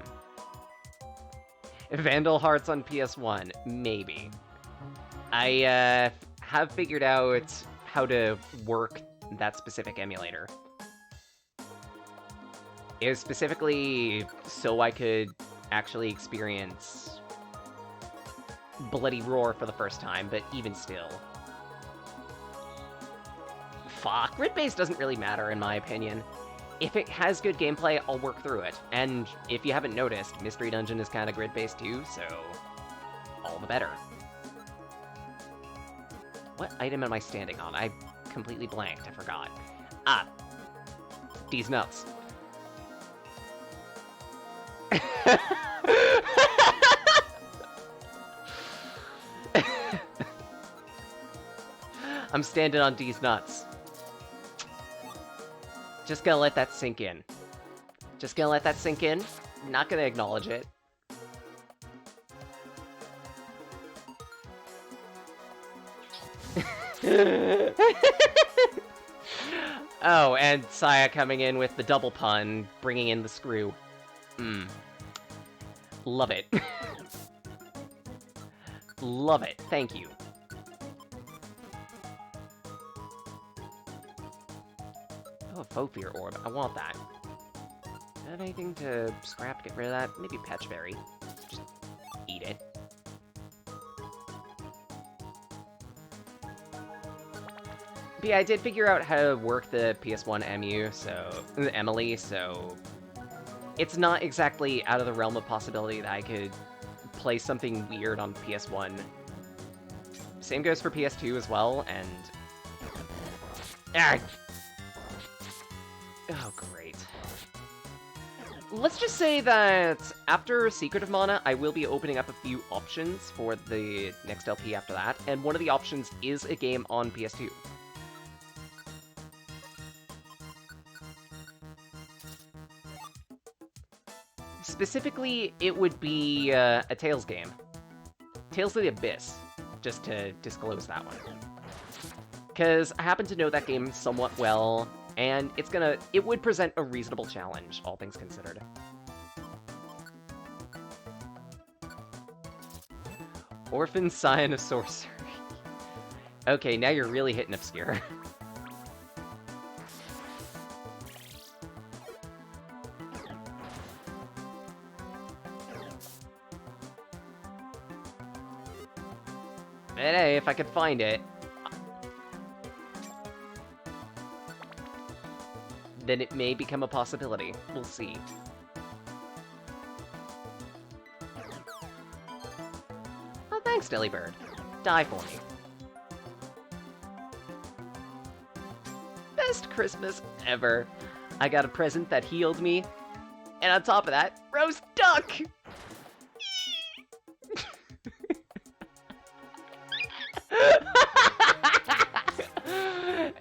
Vandal Hearts on PS1, maybe. I have figured out how to work that specific emulator. It was specifically so I could actually experience Bloody Roar for the first time, but even still. Fuck, grid-based doesn't really matter in my opinion. If it has good gameplay, I'll work through it. And if you haven't noticed, Mystery Dungeon is kind of grid-based too, so all the better. What item am I standing on? I completely blanked, I forgot. Ah, these nuts. I'm standing on these nuts. Just gonna let that sink in. Just gonna let that sink in. Not gonna acknowledge it. Oh, and Saya coming in with the double pun, bringing in the screw. Love it. Love it. Thank you. Oh, Fofir Orb. I want that. Do I have anything to scrap to get rid of that? Maybe Patchberry. Just eat it. But yeah, I did figure out how to work the PS1 EMU, so... Emily, so... It's not exactly out of the realm of possibility that I could play something weird on PS1. Same goes for PS2 as well, and... Ah! Oh, great. Let's just say that after Secret of Mana, I will be opening up a few options for the next LP after that, and one of the options is a game on PS2. Specifically, it would be a Tales game. Tales of the Abyss, just to disclose that one. Because I happen to know that game somewhat well, and it would present a reasonable challenge, all things considered. Orphan Scion of Sorcery. Okay, now you're really hitting obscure. But hey, if I could find it. then it may become a possibility. We'll see. Oh, thanks, Delibird. Die for me. Best Christmas ever. I got a present that healed me, and on top of that, roast duck!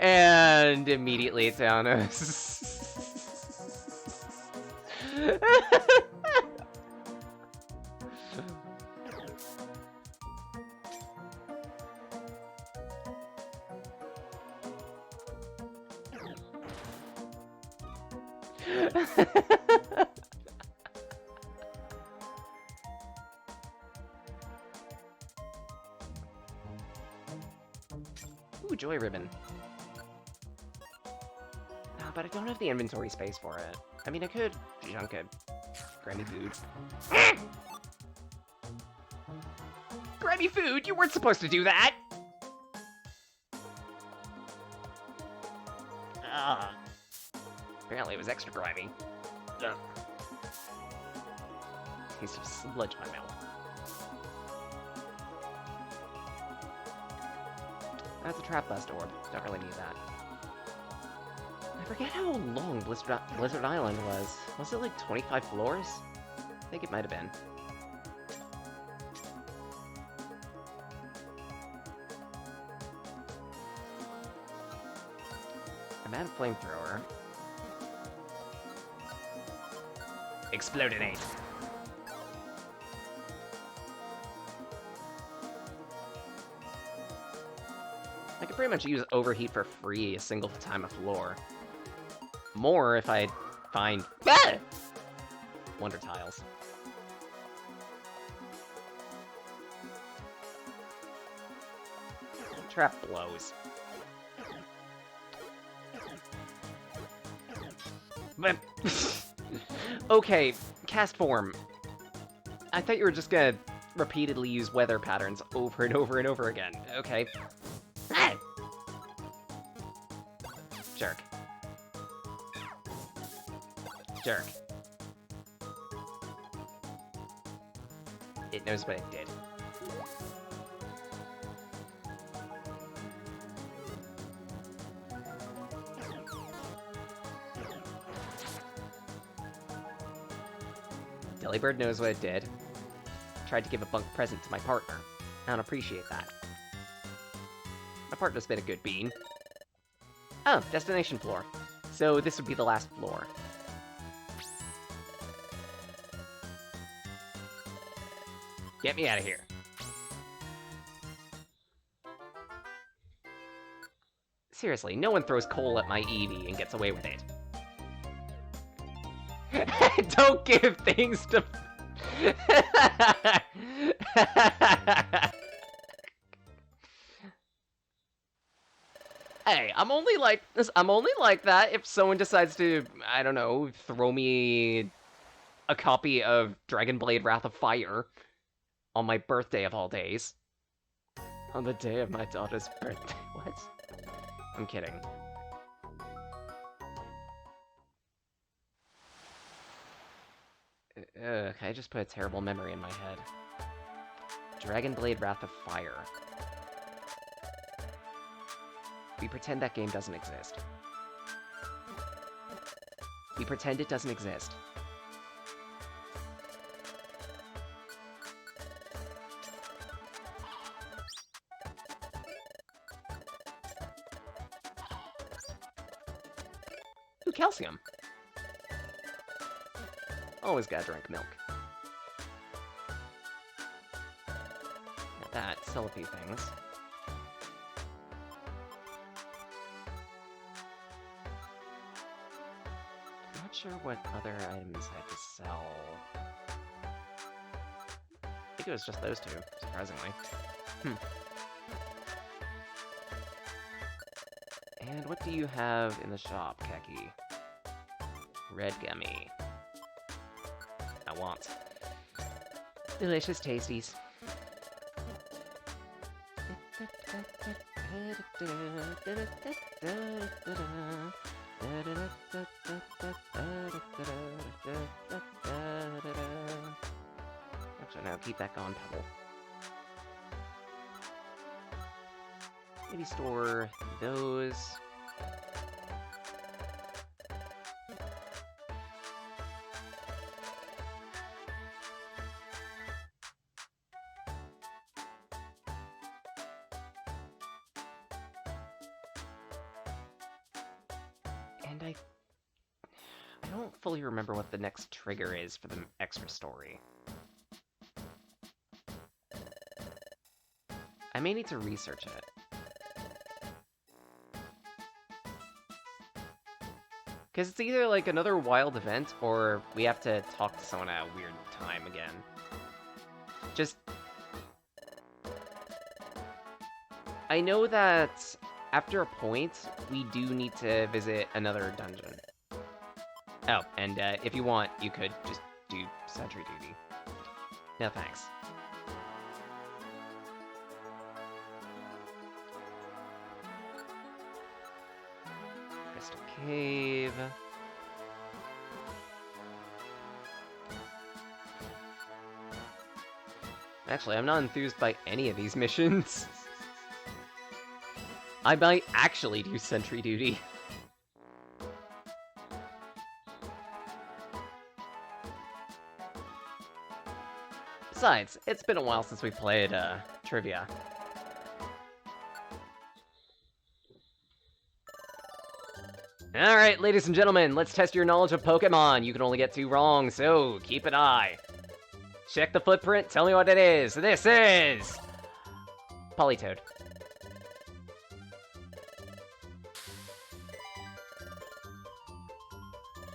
And immediately Thanos. Ooh, Joy Ribbon. No, but I don't have the inventory space for it. I mean, I could junk it. Grammy food. Grammy food? You weren't supposed to do that! Ah. Apparently it was extra grimy. Ugh. Taste of sludge in my mouth. That's a trap bust orb. Don't really need that. I forget how long Blizzard Island was. Was it like 25 floors? I think it might have been. I'm out of flamethrower. Explodinate! I could pretty much use overheat for free a single time a floor. More if I find wonder tiles. Trap blows. But okay, cast form. I thought you were just gonna repeatedly use weather patterns over and over and over again. Okay. Jerk. Jerk. It knows what it did. Delibird knows what it did. Tried to give a bunk present to my partner. I don't appreciate that. My partner's been a good bean. Oh, destination floor. So this would be the last floor. Get me out of here. Seriously, no one throws coal at my Eevee and gets away with it. Don't give things to... Hey, I'm only like that if someone decides to, I don't know, throw me a copy of Dragon Blade Wrath of Fire on my birthday of all days. On the day of my daughter's birthday. What? I'm kidding. I just put a terrible memory in my head. Dragon Blade Wrath of Fire. We pretend that game doesn't exist. We pretend it doesn't exist. Ooh, calcium. Always gotta drink milk. Now that, sell a few things. I'm not sure what other items I had to sell. I think it was just those two, surprisingly. And what do you have in the shop, Keki? Red gummy. I want. Delicious tasties. Actually, no, keep that going, Pebble. Maybe store those. And I don't fully remember what the next trigger is for the extra story. I may need to research it. Because it's either like another wild event, or we have to talk to someone at a weird time again. Just... I know that after a point, we do need to visit another dungeon. Oh, and if you want, you could just do sentry duty. No thanks. Crystal Cave. Actually, I'm not enthused by any of these missions. I might actually do sentry duty. Besides, it's been a while since we played trivia. Alright, ladies and gentlemen, let's test your knowledge of Pokemon. You can only get 2 wrong, so keep an eye. Check the footprint, tell me what it is. This is... Politoed.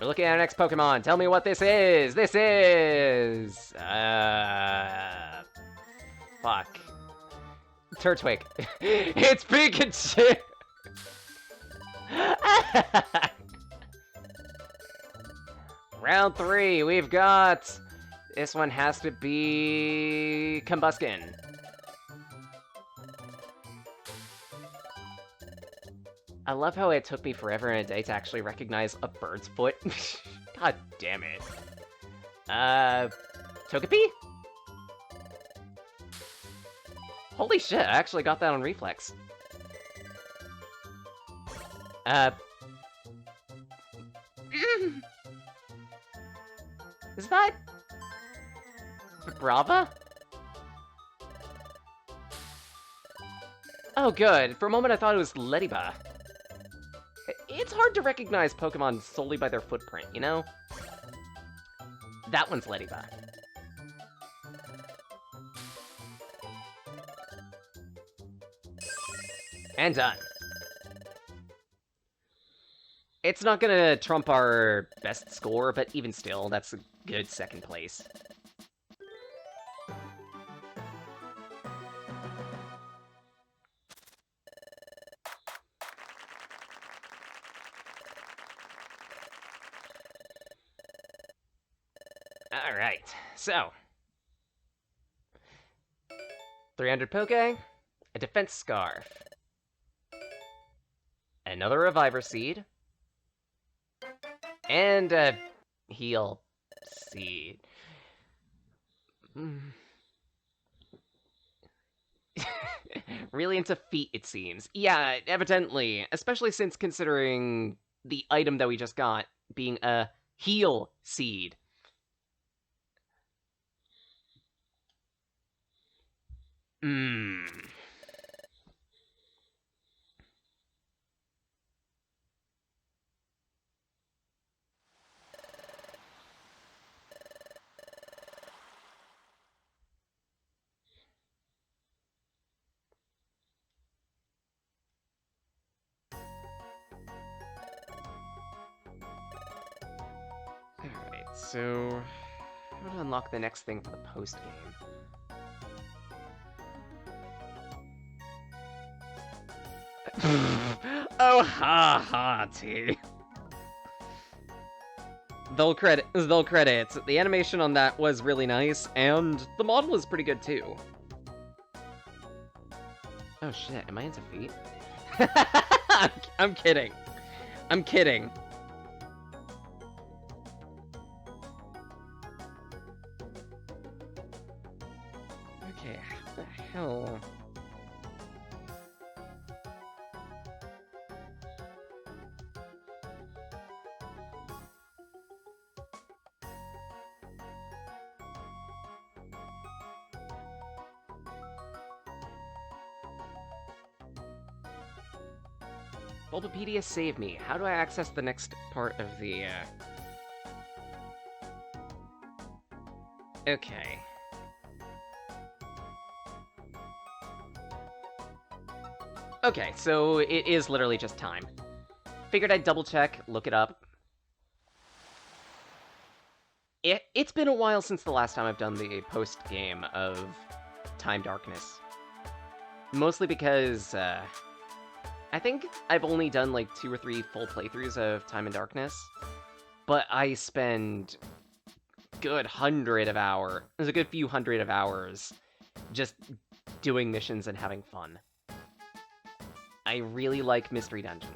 We're looking at our next Pokemon. Tell me what this is. This is... Fuck. Turtwig. It's Pikachu! Round 3, we've got... This one has to be... Combuskin. I love how it took me forever and a day to actually recognize a bird's foot. God damn it. Togepi? Holy shit, I actually got that on reflex. Is that... Brava? Oh good, for a moment I thought it was Lediba. It's hard to recognize Pokemon solely by their footprint, you know? That one's Lediba. And done. It's not gonna trump our best score, but even still, that's a good second place. Alright, so... 300 Poke, a Defense Scarf, another Reviver Seed, and a Heal Seed. Really into feet, it seems. Yeah, evidently, especially since considering the item that we just got being a Heal Seed. Alright, so... how to unlock the next thing for the post-game? Oh, ha ha, T. They'll credit. The animation on that was really nice, and the model is pretty good too. Oh shit, am I into feet? I'm kidding. I'm kidding. Okay, how the hell? Bulbapedia, save me. How do I access the next part of the, Okay. Okay, so it is literally just time. Figured I'd double check, look it up. It's been a while since the last time I've done the post-game of Time Darkness. Mostly because, I think I've only done like 2 or 3 full playthroughs of Time and Darkness, but I spend good there's a good few hundred of hours just doing missions and having fun. I really like Mystery Dungeon.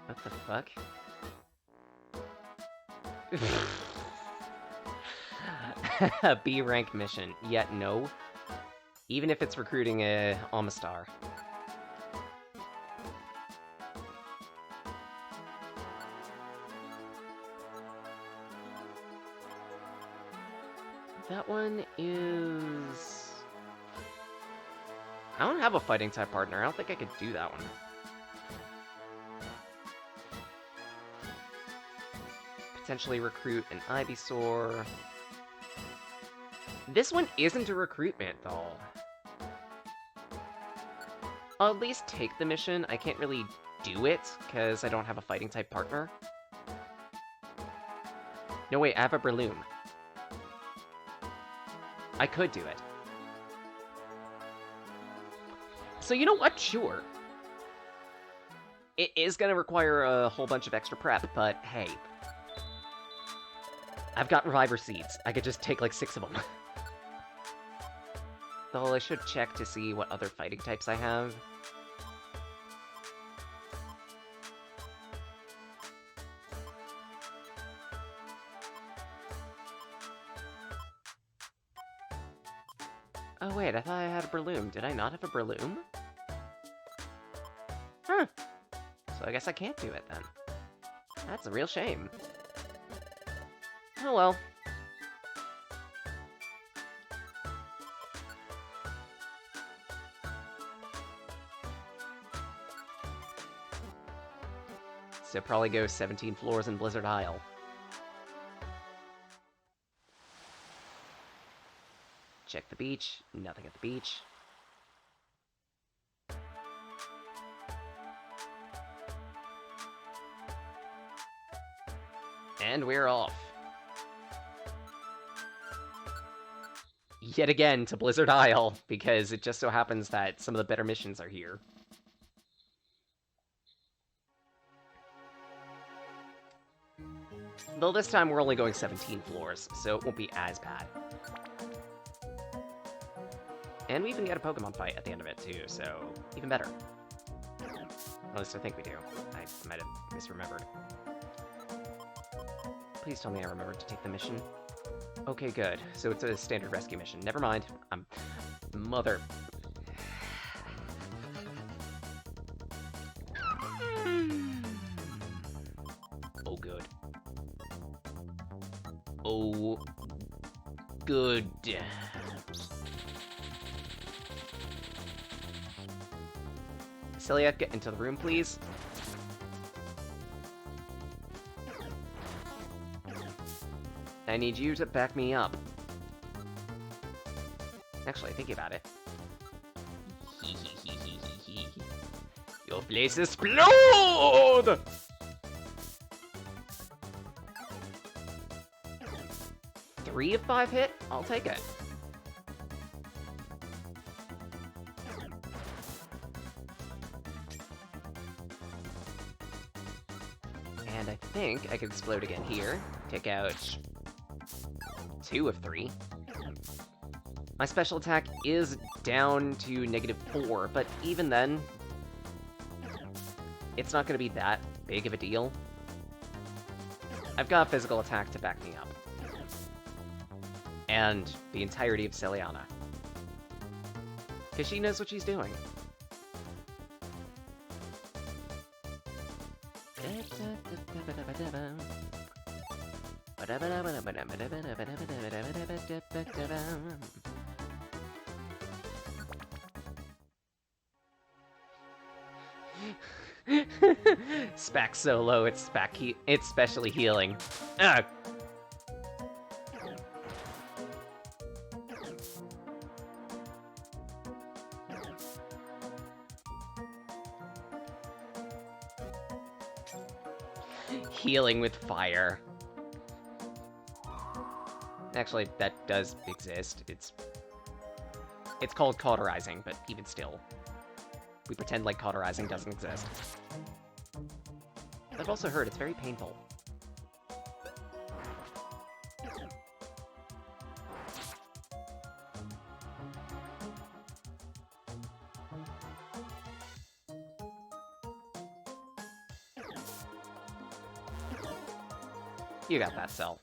What the fuck? A B rank mission. Yet no. Even if it's recruiting a Amistar. That one is... I don't have a fighting type partner. I don't think I could do that one. Potentially recruit an Ivysaur. This one isn't a recruitment, though. I'll at least take the mission. I can't really do it, because I don't have a fighting type partner. No, wait, I have a Breloom. I could do it. So you know what? Sure. It is going to require a whole bunch of extra prep, but hey. I've got Reviver Seeds. I could just take like 6 of them. Though I should check to see what other fighting types I have. Oh wait, I thought I had a Breloom. Did I not have a Breloom? Huh. So I guess I can't do it then. That's a real shame. Oh well. So probably go 17 floors in Blizzard Isle. Check the beach. Nothing at the beach. And we're off. Yet again to Blizzard Isle, because it just so happens that some of the better missions are here. Though this time we're only going 17 floors, so it won't be as bad. And we even get a Pokemon fight at the end of it too, so even better. At least I think we do. I might have misremembered. Please tell me I remembered to take the mission. Okay, good. So it's a standard rescue mission. Never mind. I'm... Mother... Oh, good. Oh... Good. Celia, get into the room, please. I need you to back me up. Actually, thinking about it. Your place explode! 3 of 5 hit? I'll take it. And I think I can explode again here. Take out 2 of 3. My special attack is down to -4, but even then, it's not going to be that big of a deal. I've got a physical attack to back me up. And the entirety of Celiana. Because she knows what she's doing. Spec so low, it's it's specially healing. Ugh. Healing with fire. Actually, that does exist. It's called cauterizing, but even still. We pretend like cauterizing doesn't exist. I've also heard it's very painful. You got that, Cell.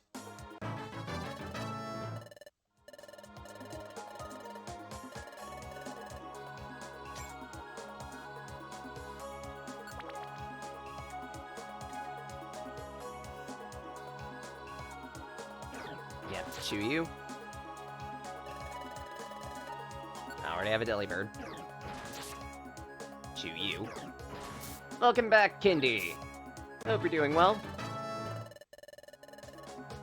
Yeah, chew you. I already have a Delibird. Chew you. Welcome back, Kindy. Hope you're doing well.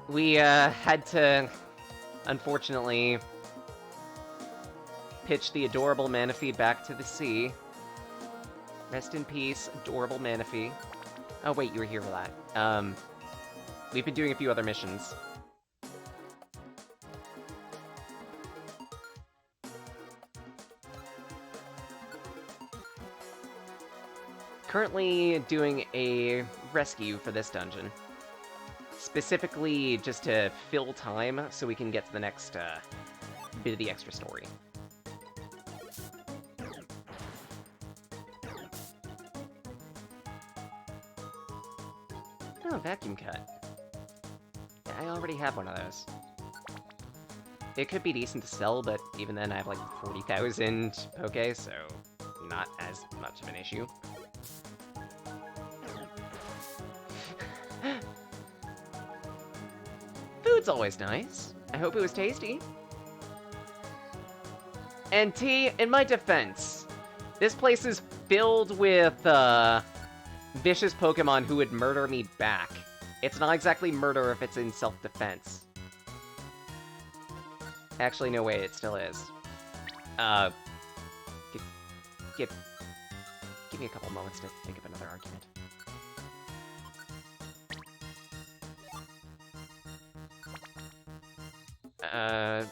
We, had to, unfortunately, pitch the adorable Manaphy back to the sea. Rest in peace, adorable Manaphy. Oh, wait, you were here for that. We've been doing a few other missions. Currently doing a rescue for this dungeon. Specifically just to fill time so we can get to the next bit of the extra story. Oh, vacuum cut. Yeah, I already have one of those. It could be decent to sell, but even then I have like 40,000 Poké, so not as much of an issue. Food's always nice. I hope it was tasty. And T, in my defense, this place is filled with, vicious Pokemon who would murder me back. It's not exactly murder if it's in self-defense. Actually, no way, it still is. Give me a couple moments to think of another argument.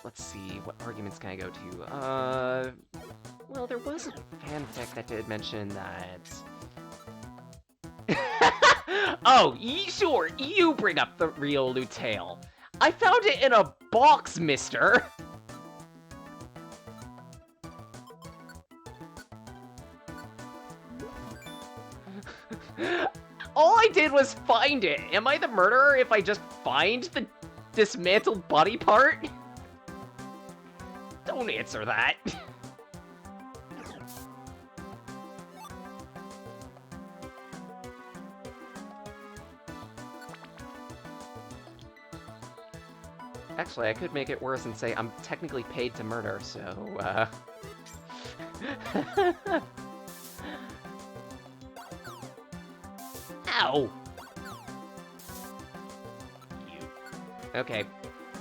Let's see, what arguments can I go to? Well, there was a fanfic that did mention that... Oh, sure, you bring up the real Lutale. I found it in a box, mister! All I did was find it. Am I the murderer if I just find the dismantled body part? Don't answer that. Actually, I could make it worse and say I'm technically paid to murder, so, Ow! You. Okay.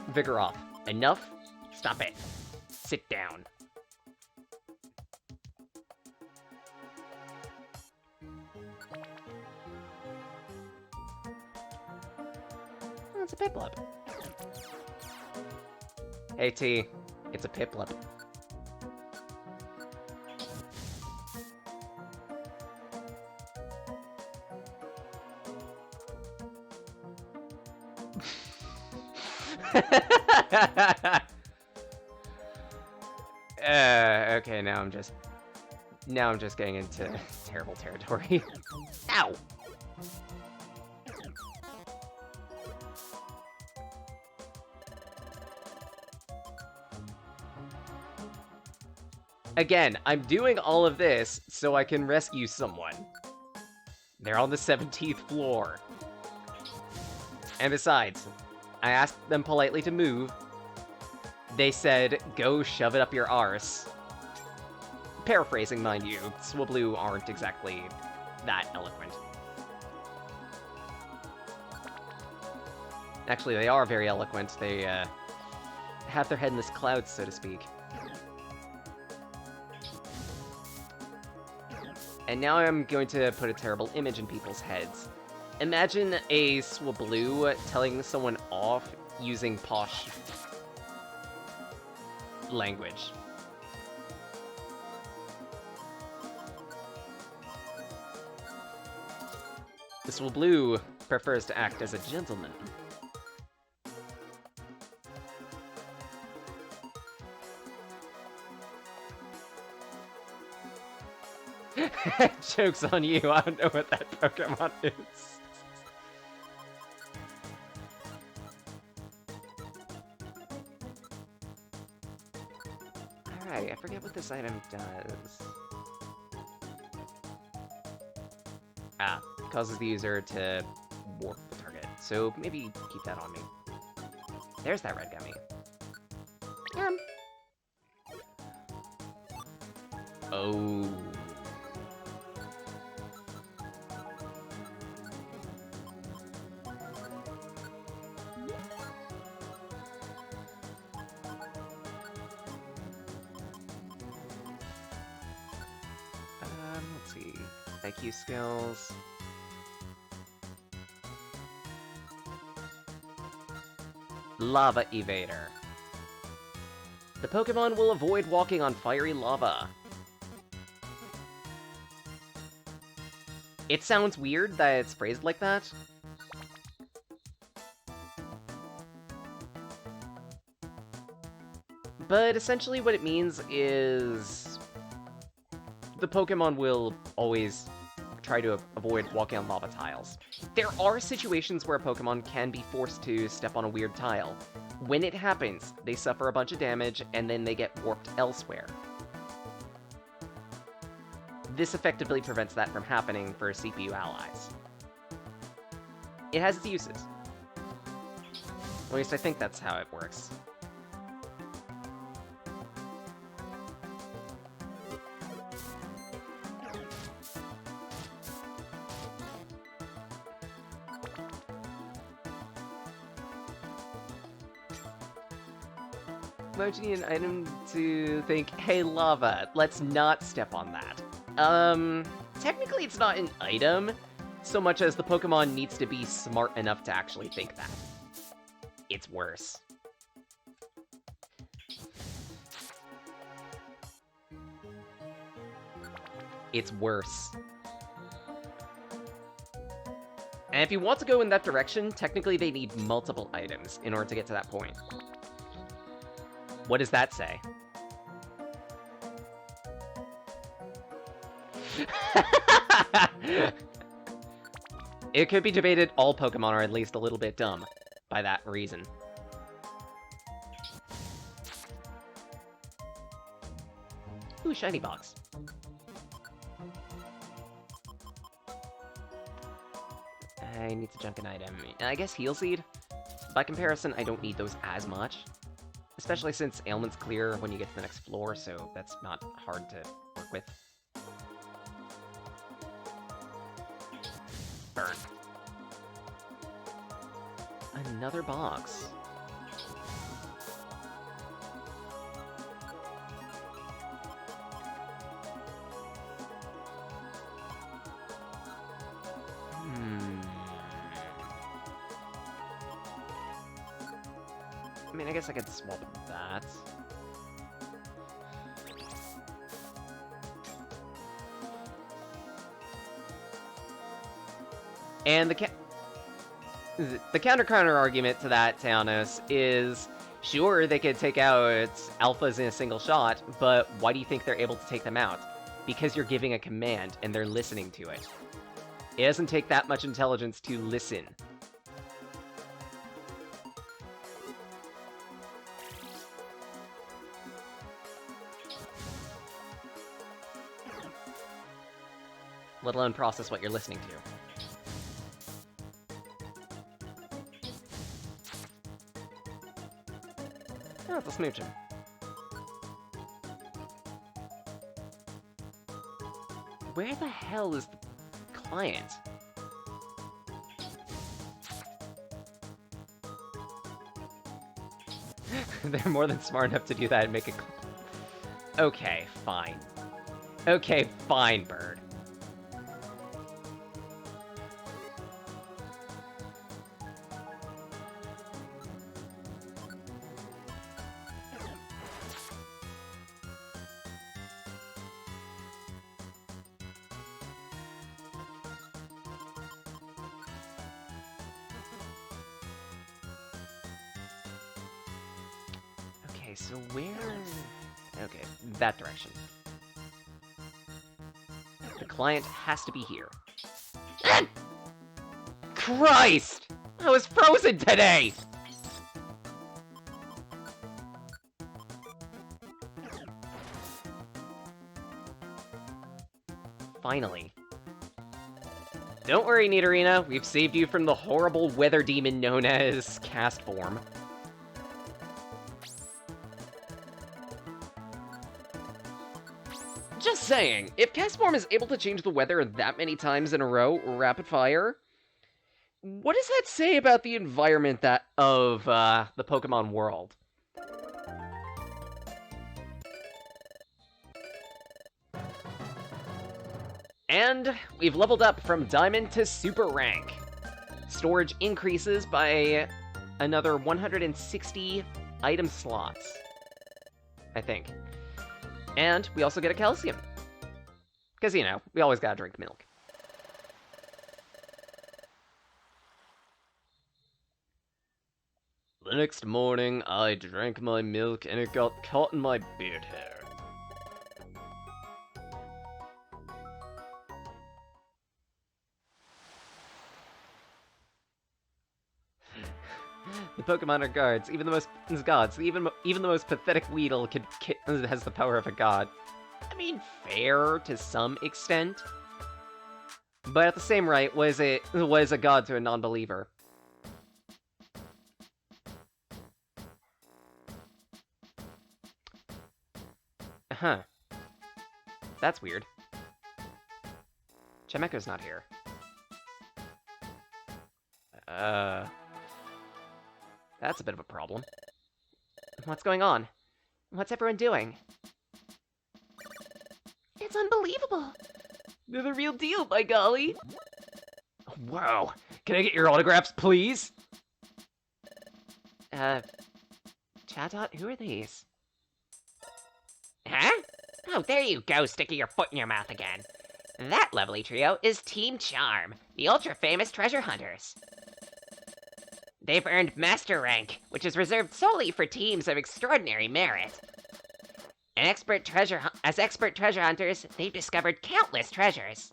Vigor off. Enough? Stop it. Sit down. Oh, it's a Piplup. Hey T, it's a Piplup. Okay, now I'm just getting into terrible territory. Ow! Again, I'm doing all of this so I can rescue someone. They're on the 17th floor. And besides, I asked them politely to move. They said, go shove it up your arse. Paraphrasing, mind you, Swablu aren't exactly that eloquent. Actually, they are very eloquent. They have their head in this cloud, so to speak. And now I'm going to put a terrible image in people's heads. Imagine a Swablu telling someone off using posh language. The Swablu prefers to act as a gentleman. Joke's on you, I don't know what that Pokemon is. Alright, I forget what this item does. Ah, causes the user to warp the target. So maybe keep that on me. There's that red gummy. Yum. Oh. Let's see. IQ skills. Lava Evader. The Pokemon will avoid walking on fiery lava. It sounds weird that it's phrased like that. But essentially what it means is the Pokemon will always try to avoid walking on lava tiles. There are situations where a Pokemon can be forced to step on a weird tile. When it happens, they suffer a bunch of damage and then they get warped elsewhere. This effectively prevents that from happening for CPU allies. It has its uses. At least I think that's how it works. Why would you need an item to think, hey, lava, let's not step on that? Technically it's not an item, so much as the Pokemon needs to be smart enough to actually think that. It's worse. It's worse. And if you want to go in that direction, technically they need multiple items in order to get to that point. What does that say? It could be debated all Pokemon are at least a little bit dumb by that reason. Ooh, shiny box. I need to junk an item. I guess Heal Seed? By comparison, I don't need those as much. Especially since ailments clear when you get to the next floor, so that's not hard to work with. Burn. Another box. I mean, I guess I could swap that. And the counter argument to that, Teanos, is Sure, they could take out alphas in a single shot, but why do you think they're able to take them out? Because you're giving a command, and they're listening to it. It doesn't take that much intelligence to listen. Let alone process what you're listening to. Oh, it's a smooching. Where the hell is the client? They're more than smart enough to do that and make it... Okay, fine. Okay, fine, bird. Okay, so where... Okay, that direction. The client has to be here. Christ! I was frozen today! Finally. Don't worry, Nidorina. We've saved you from the horrible weather demon known as Cast Form. Just saying, if Cast Form is able to change the weather that many times in a row, rapid fire, what does that say about the environment of the Pokemon world? And we've leveled up from Diamond to Super Rank. Storage increases by another 160 item slots, I think. And we also get a calcium. Because, you know, we always gotta drink milk. The next morning, I drank my milk and it got caught in my beard hair. The Pokemon are gods. Even the most gods. Even the most pathetic Weedle has the power of a god. I mean, fair to some extent, but at the same rate, was a god to a non-believer. Huh. That's weird. Chimeko's not here. That's a bit of a problem. What's going on? What's everyone doing? It's unbelievable. They're the real deal, by golly! Wow. Can I get your autographs, please? Chatot, who are these? Huh? Oh, there you go, sticking your foot in your mouth again. That lovely trio is Team Charm, the ultra-famous treasure hunters. They've earned Master Rank, which is reserved solely for teams of extraordinary merit. As expert treasure hunters, they've discovered countless treasures.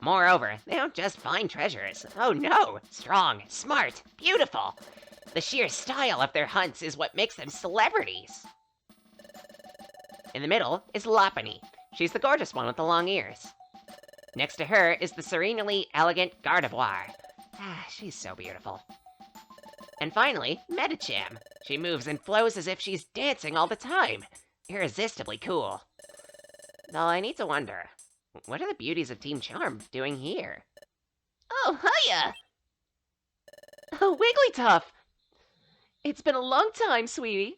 Moreover, they don't just find treasures. Oh no! Strong, smart, beautiful. The sheer style of their hunts is what makes them celebrities. In the middle is Lopunny. She's the gorgeous one with the long ears. Next to her is the serenely elegant Gardevoir. Ah, she's so beautiful. And finally, Medicham. She moves and flows as if she's dancing all the time. Irresistibly cool. Though I need to wonder, what are the beauties of Team Charm doing here? Oh, hiya! Oh, Wigglytuff! It's been a long time, sweetie.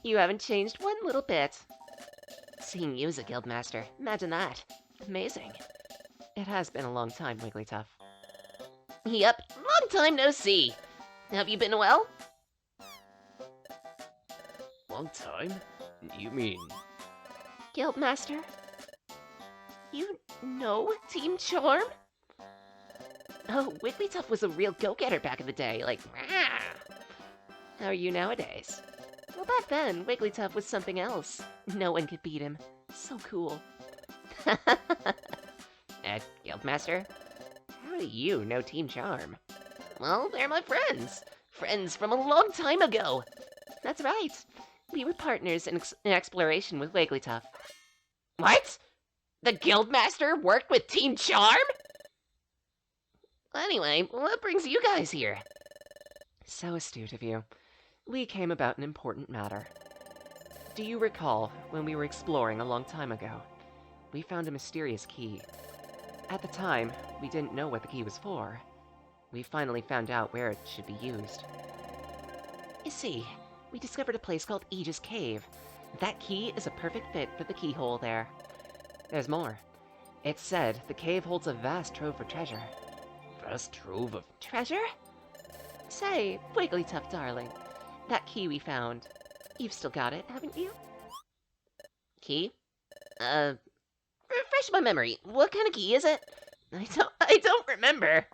You haven't changed one little bit. Seeing you as a guildmaster, imagine that. Amazing. It has been a long time, Wigglytuff. Yep, long time no see. Have you been well? Long time? You mean... Guildmaster? You know Team Charm? Oh, Wigglytuff was a real go-getter back in the day, like, rah. How are you nowadays? Well, back then, Wigglytuff was something else. No one could beat him. So cool. Guildmaster? How do you know Team Charm? Well, they're my friends. Friends from a long time ago. That's right. We were partners in exploration with Wigglytuff. What? The Guildmaster worked with Team Charm? Anyway, what brings you guys here? So astute of you. We came about an important matter. Do you recall when we were exploring a long time ago? We found a mysterious key. At the time, we didn't know what the key was for. We finally found out where it should be used. You see, we discovered a place called Aegis Cave. That key is a perfect fit for the keyhole there. There's more. It's said the cave holds a vast trove of treasure. Vast trove of... Treasure? Say, Wigglytuff, darling. That key we found. You've still got it, haven't you? Key? Refresh my memory. What kind of key is it? I don't remember.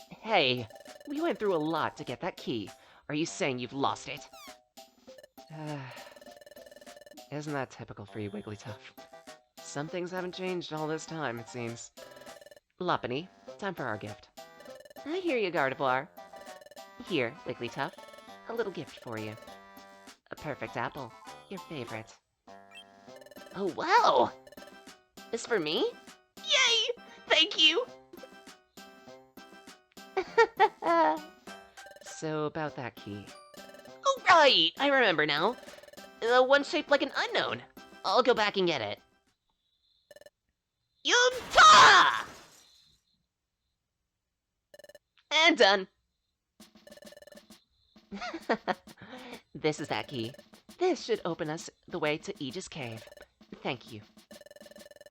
Hey, we went through a lot to get that key. Are you saying you've lost it? Isn't that typical for you, Wigglytuff? Some things haven't changed all this time, it seems. Lopunny, time for our gift. I hear you, Gardevoir. Here, Wigglytuff. A little gift for you. A perfect apple. Your favorite. Oh, wow! This for me? Yay! Thank you! So, about that key. Oh, right! I remember now. The one shaped like an unknown. I'll go back and get it. Yum-ta! And done. This is that key. This should open us the way to Aegis Cave. Thank you.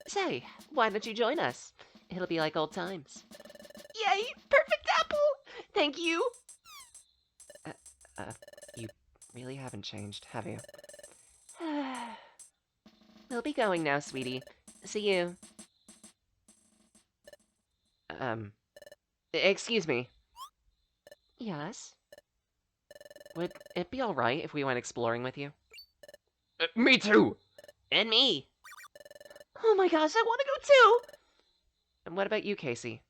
Say, why don't you join us? It'll be like old times. Yay! Perfect apple! Thank you! You really haven't changed, have you? We'll be going now, sweetie. See you. Excuse me. Yes? Would it be alright if we went exploring with you? me too! And me. Oh my gosh, I want to go too! And what about you, Casey?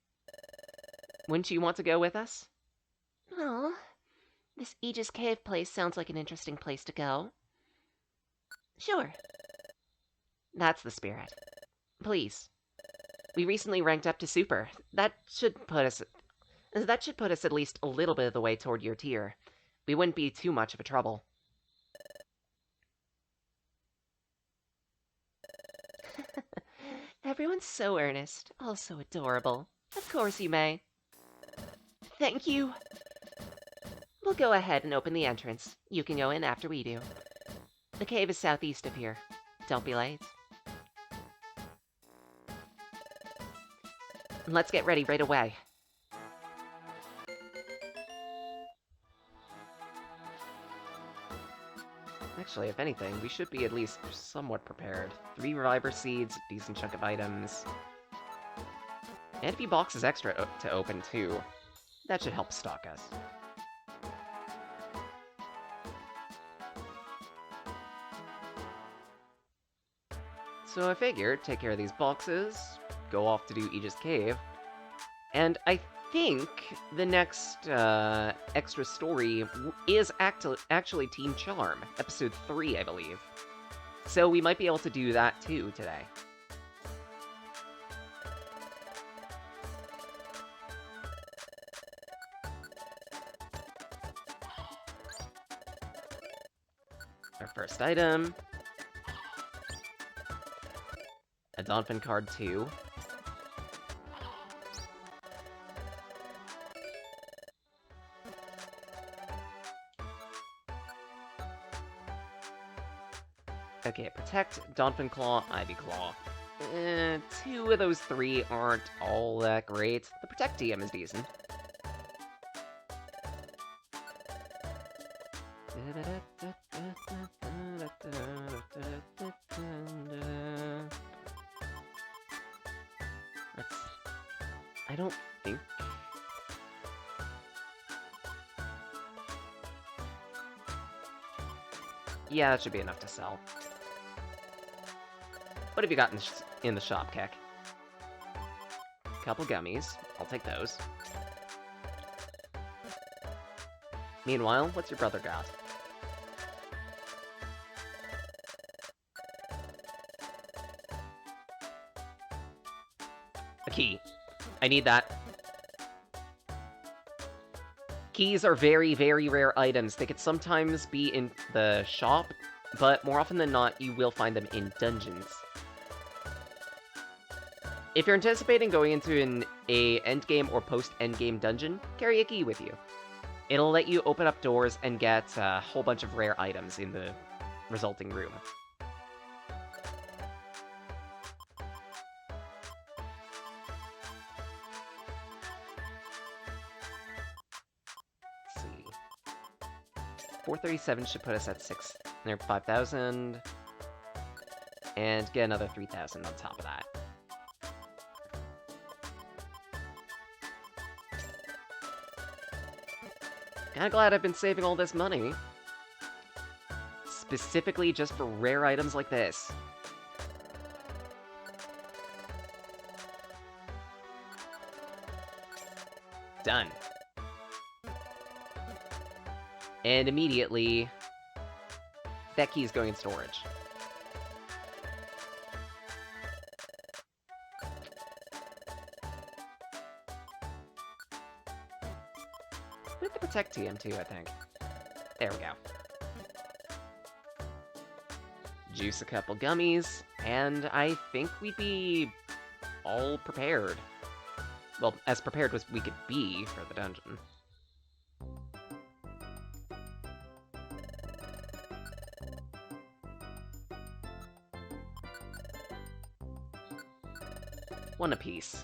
Wouldn't you want to go with us? Well, this Aegis Cave place sounds like an interesting place to go. Sure. That's the spirit. Please. We recently ranked up to Super. That should put us at least a little bit of the way toward your tier. We wouldn't be too much of a trouble. Everyone's so earnest, all so adorable. Of course you may. Thank you. We'll go ahead and open the entrance. You can go in after we do. The cave is southeast of here. Don't be late. Let's get ready right away. Actually, if anything, we should be at least somewhat prepared. 3 Reviver Seeds, decent chunk of items. And a few boxes extra to open, too. That should help stock us. So I figured, take care of these boxes, go off to do Aegis Cave, and I think the next extra story is actually Team Charm, episode 3, I believe. So we might be able to do that too today. Our first item. A Donphin card 2. Okay, Protect, Donphin Claw, Ivy Claw. 2 of those 3 aren't all that great. The Protect TM is decent. I don't think... Yeah, that should be enough to sell. What have you got in the shop, Keck? Couple gummies. I'll take those. Meanwhile, what's your brother got? A key. I need that. Keys are very, very rare items. They could sometimes be in the shop, but more often than not, you will find them in dungeons. If you're anticipating going into an endgame or post-endgame dungeon, carry a key with you. It'll let you open up doors and get a whole bunch of rare items in the resulting room. Let's see. 437 should put us at 5,000. And get another 3,000 on top of that. Kinda glad I've been saving all this money. Specifically just for rare items like this. Done. And immediately, that key is going in storage. With the Protect TM too, I think. There we go. Juice a couple gummies, and I think we'd be all prepared. Well, as prepared as we could be for the dungeon. One apiece.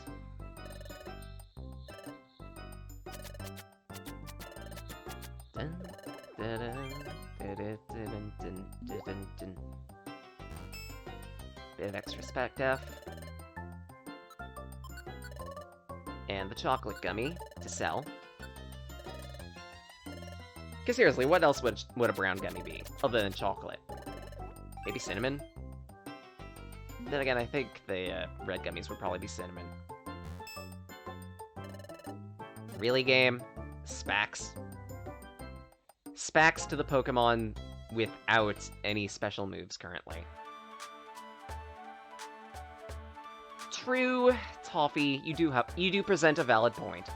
Bit of extra spec def. And the chocolate gummy to sell. Because seriously, what else would a brown gummy be, other than chocolate? Maybe cinnamon? Then again, I think the red gummies would probably be cinnamon. Really, game? Spax? Spax to the Pokemon without any special moves currently. True, Toffee, you do present a valid point.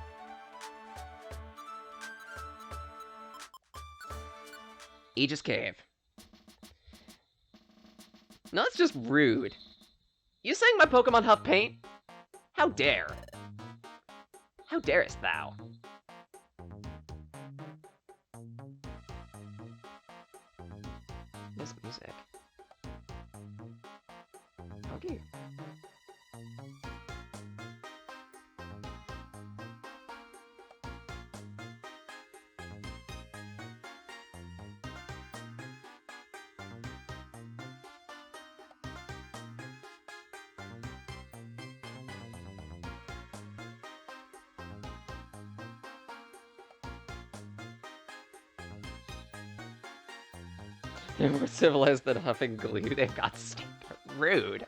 Aegis Cave. No, that's just rude. You saying my Pokemon huff paint? How dare? How darest thou? This music. Okay. They're more civilized than huffing glue. They've got stink. Rude.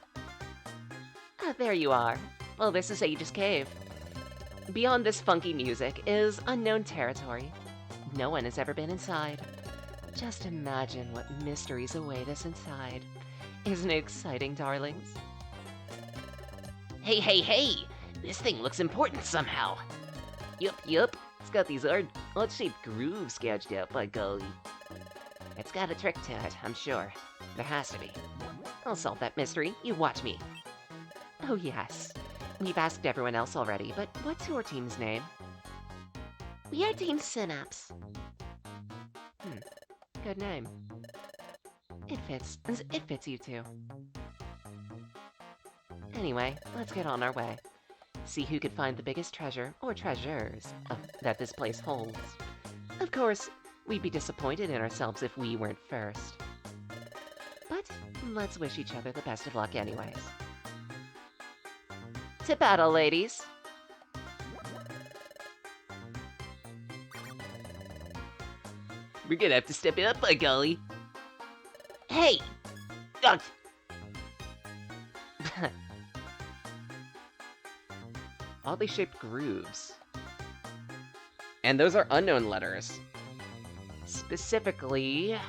Ah, there you are. Well, this is Aegis Cave. Beyond this funky music is unknown territory. No one has ever been inside. Just imagine what mysteries await us inside. Isn't it exciting, darlings? Hey, hey, hey! This thing looks important somehow. Yup. It's got these odd-shaped grooves gouged out by golly. It's got a trick to it, I'm sure. There has to be. I'll solve that mystery. You watch me. Oh, yes. We've asked everyone else already, but what's your team's name? We are Team Synapse. Good name. It fits you two. Anyway, let's get on our way. See who could find the biggest treasure, or treasures, that this place holds. Of course, we'd be disappointed in ourselves if we weren't first. But let's wish each other the best of luck anyways. To battle, ladies! We're gonna have to step it up, by golly. Hey! Don't! Oddly shaped grooves. And those are unknown letters. Specifically...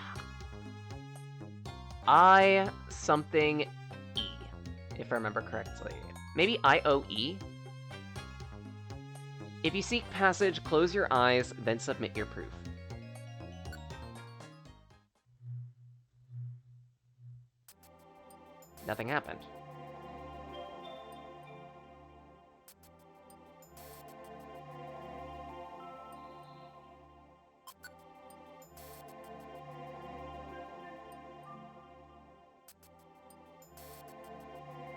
I something E, if I remember correctly. Maybe IOE? If you seek passage, close your eyes, then submit your proof. Nothing happened.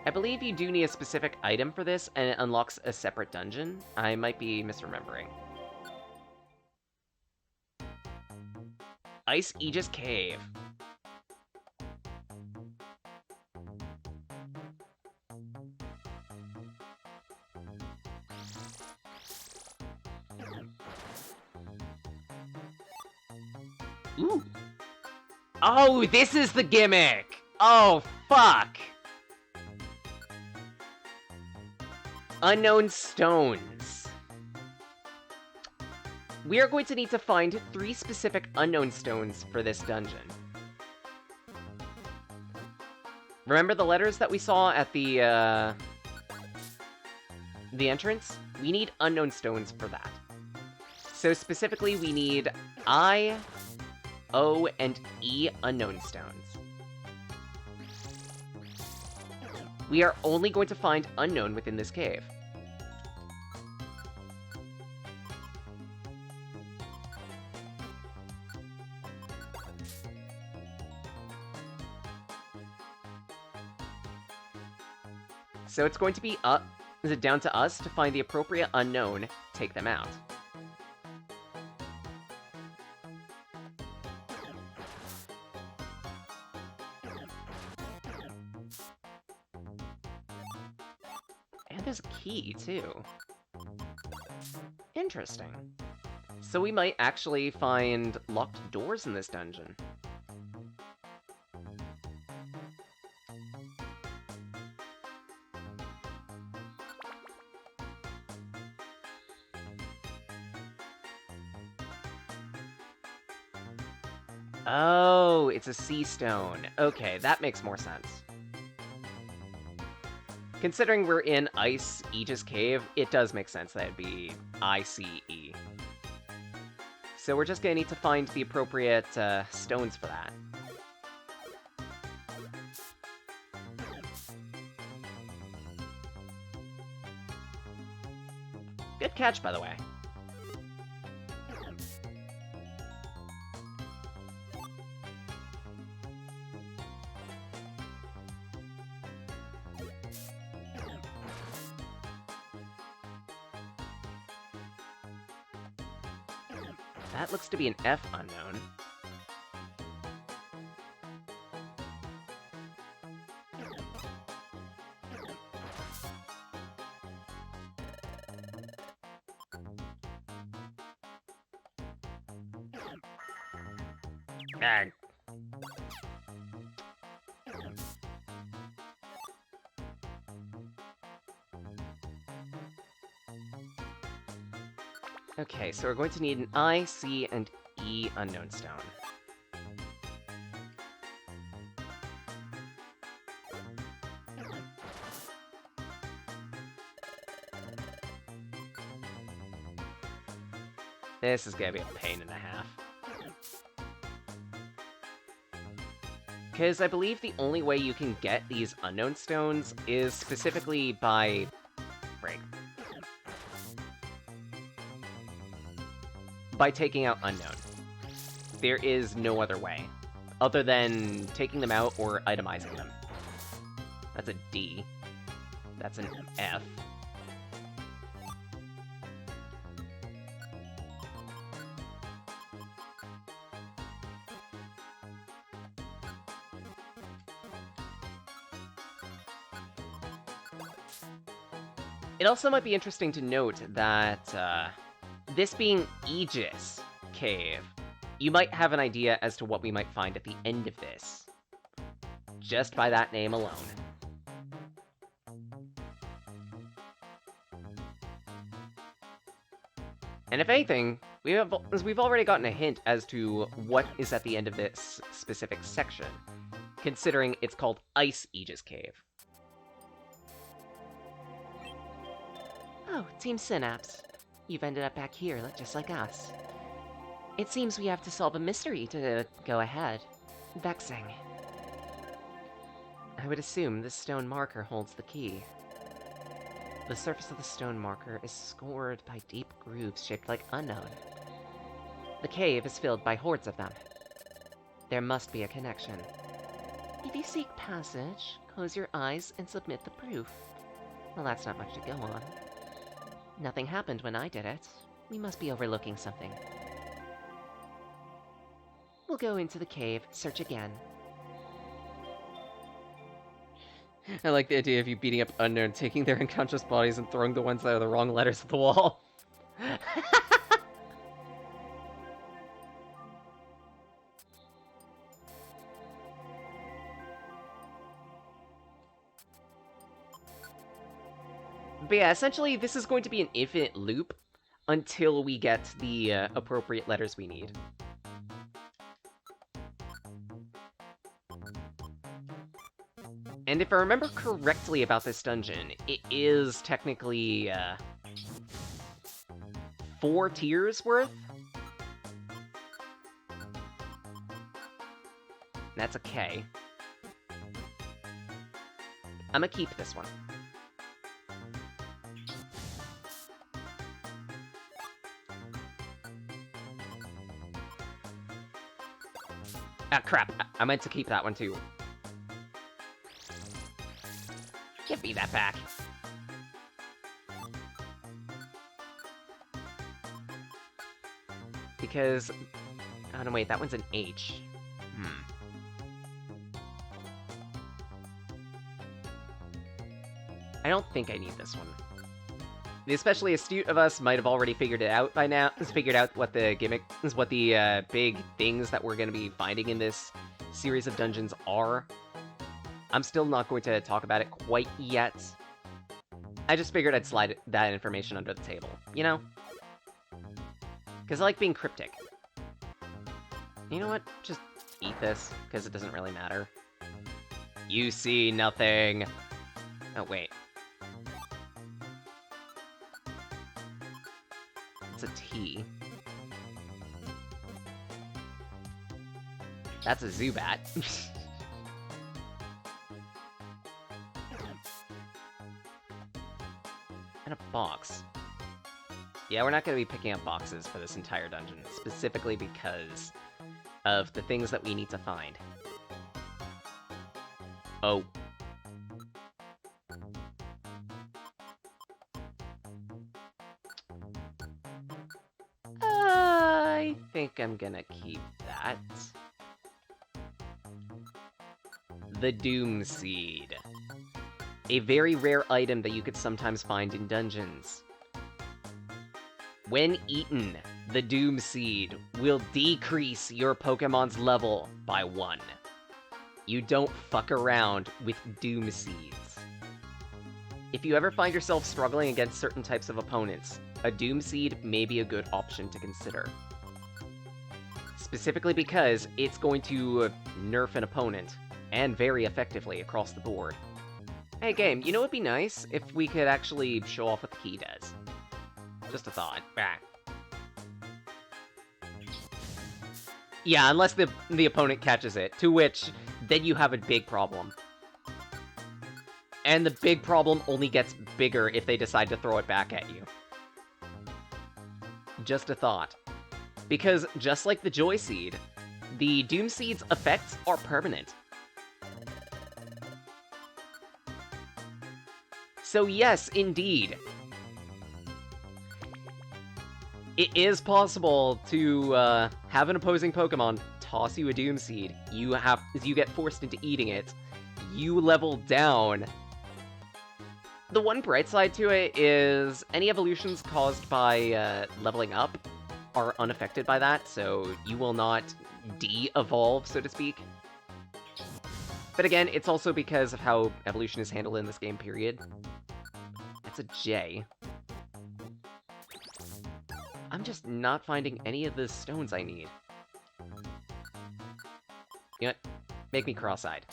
I believe you do need a specific item for this, and it unlocks a separate dungeon. I might be misremembering. Aegis Cave. Ooh. Oh, this is the gimmick! Oh, fuck! Unknown stones. We are going to need to find 3 specific unknown stones for this dungeon. Remember the letters that we saw at the entrance? We need unknown stones for that. So specifically, we need I, O, and E unknown stones. We are only going to find unknown within this cave. So it's going to be down to us to find the appropriate unknown, take them out. And there's a key, too. Interesting. So we might actually find locked doors in this dungeon. Oh, it's a sea stone. Okay, that makes more sense. Considering we're in Aegis Cave, it does make sense that it'd be ICE. So we're just gonna need to find the appropriate stones for that. Good catch, by the way. That looks to be an F unknown. Ah. Okay, so we're going to need an I, C, and E unknown stone. This is gonna be a pain and a half. Because I believe the only way you can get these unknown stones is specifically by... break. By taking out unknown. There is no other way, other than taking them out or itemizing them. That's a D. That's an F. It also might be interesting to note that, this being Aegis Cave, you might have an idea as to what we might find at the end of this. just by that name alone. And if anything, we've already gotten a hint as to what is at the end of this specific section, considering it's called Ice Aegis Cave. Oh, Team Synapse. You've ended up back here, just like us. It seems we have to solve a mystery to go ahead. Vexing. I would assume this stone marker holds the key. The surface of the stone marker is scored by deep grooves shaped like unknown. The cave is filled by hordes of them. There must be a connection. If you seek passage, close your eyes and submit the proof. Well, that's not much to go on. Nothing happened when I did it. We must be overlooking something. We'll go into the cave, search again. I like the idea of you beating up Unknown, taking their unconscious bodies and throwing the ones that are the wrong letters at the wall. But yeah, essentially, this is going to be an infinite loop until we get the appropriate letters we need. And if I remember correctly about this dungeon, it is technically 4 tiers worth. That's a K. I'm gonna keep this one. Ah, crap. I meant to keep that one too. Give me that back. Because... oh, no, wait, that one's an H. I don't think I need this one. The especially astute of us might have already figured it out by now. Figured out what the gimmick is, what the big things that we're going to be finding in this series of dungeons are. I'm still not going to talk about it quite yet. I just figured I'd slide that information under the table, you know? Because I like being cryptic. You know what? Just eat this, because it doesn't really matter. You see nothing. Oh, wait. It's a T. That's a Zubat. And a box. Yeah, we're not going to be picking up boxes for this entire dungeon, specifically because of the things that we need to find. Oh. I think I'm gonna keep that. The Doom Seed. A very rare item that you could sometimes find in dungeons. When eaten, the Doom Seed will decrease your Pokemon's level by 1. You don't fuck around with Doom Seeds. If you ever find yourself struggling against certain types of opponents, a Doom Seed may be a good option to consider. Specifically because it's going to nerf an opponent, and very effectively across the board. Hey game, you know what'd be nice? If we could actually show off what the key does. Just a thought. Ah. Yeah, unless the opponent catches it, to which, then you have a big problem. And the big problem only gets bigger if they decide to throw it back at you. Just a thought. Because, just like the Joy Seed, the Doom Seed's effects are permanent. So yes, indeed. It is possible to have an opposing Pokemon toss you a Doom Seed. You get forced into eating it. You level down. The one bright side to it is any evolutions caused by leveling up are unaffected by that, so you will not de-evolve, so to speak. But again, it's also because of how evolution is handled in this game, period. It's a J. I'm just not finding any of the stones I need. You know what? Make me cross-eyed.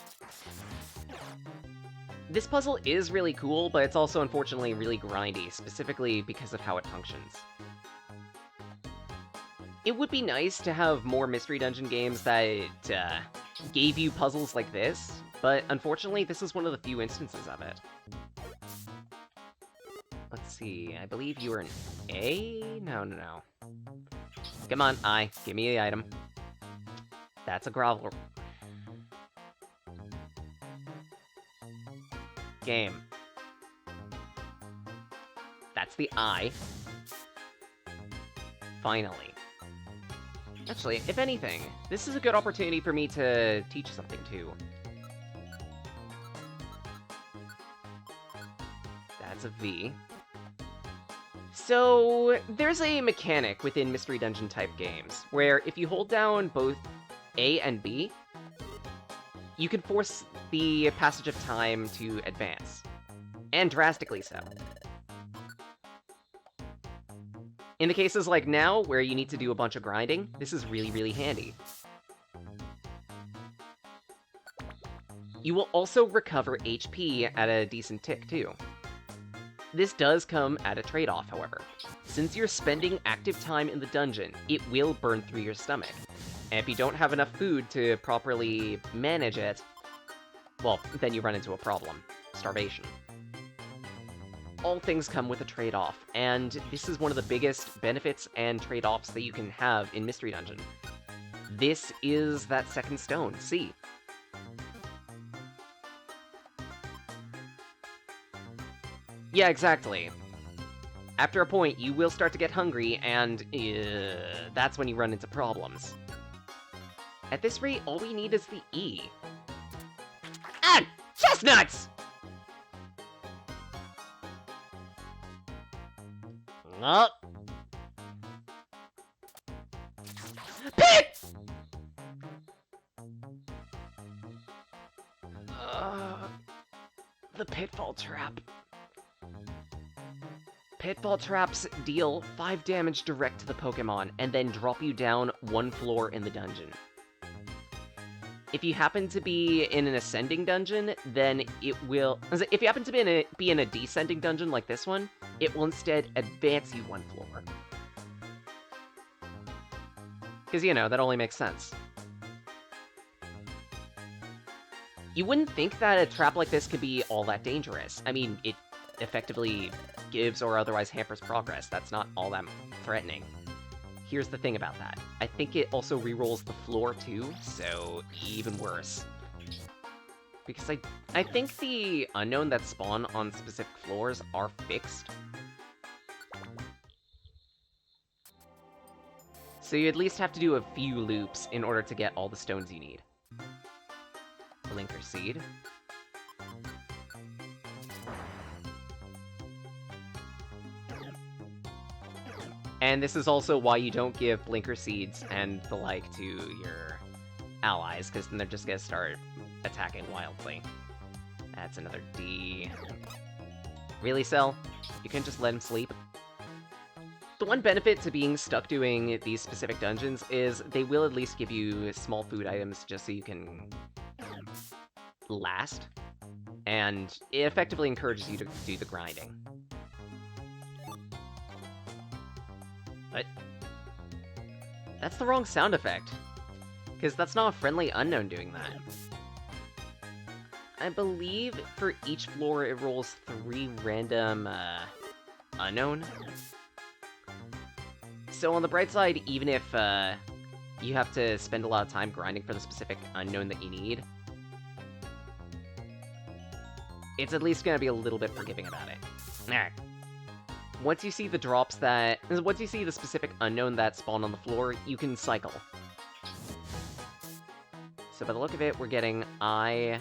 This puzzle is really cool, but it's also unfortunately really grindy, specifically because of how it functions. It would be nice to have more Mystery Dungeon games that gave you puzzles like this, but unfortunately this is one of the few instances of it. Let's see, I believe you were an A? No. Come on, I. Give me the item. That's a groveler. Game. That's the I. Finally. Actually, if anything, this is a good opportunity for me to teach something too. That's a V. So, there's a mechanic within Mystery Dungeon type games, where if you hold down both A and B, you can force the passage of time to advance. And drastically so. In the cases like now, where you need to do a bunch of grinding, this is really, really handy. You will also recover HP at a decent tick, too. This does come at a trade-off, however. Since you're spending active time in the dungeon, it will burn through your stomach. And if you don't have enough food to properly manage it, well, then you run into a problem. Starvation. All things come with a trade-off, and this is one of the biggest benefits and trade-offs that you can have in Mystery Dungeon. This is that second stone, C. Yeah, exactly. After a point, you will start to get hungry, and that's when you run into problems. At this rate, all we need is the E. Ah! Chestnuts! Oh. Pit! The pitfall trap. Pitfall traps deal 5 damage direct to the Pokemon, and then drop you down 1 floor in the dungeon. If you happen to be in an ascending dungeon, then it will... If you happen to be in a descending dungeon like this one, it will instead advance you 1 floor. Because, you know, that only makes sense. You wouldn't think that a trap like this could be all that dangerous. I mean, it effectively gives or otherwise hampers progress. That's not all that threatening. Here's the thing about that. I think it also rerolls the floor too, so even worse. Because I think the unknown that spawn on specific floors are fixed. So you at least have to do a few loops in order to get all the stones you need. Blinker Seed. And this is also why you don't give Blinker Seeds and the like to your allies, because then they're just gonna start attacking wildly. That's another D. Really, Cell? You can just let him sleep? The one benefit to being stuck doing these specific dungeons is they will at least give you small food items just so you can last. And it effectively encourages you to do the grinding. What? That's the wrong sound effect. Because that's not a friendly unknown doing that. I believe for each floor it rolls 3 random, unknown. So on the bright side, even if, you have to spend a lot of time grinding for the specific unknown that you need, it's at least gonna be a little bit forgiving about it. Alright. Once you see the drops that... Once you see the specific unknown that spawn on the floor, you can cycle. So by the look of it, we're getting I...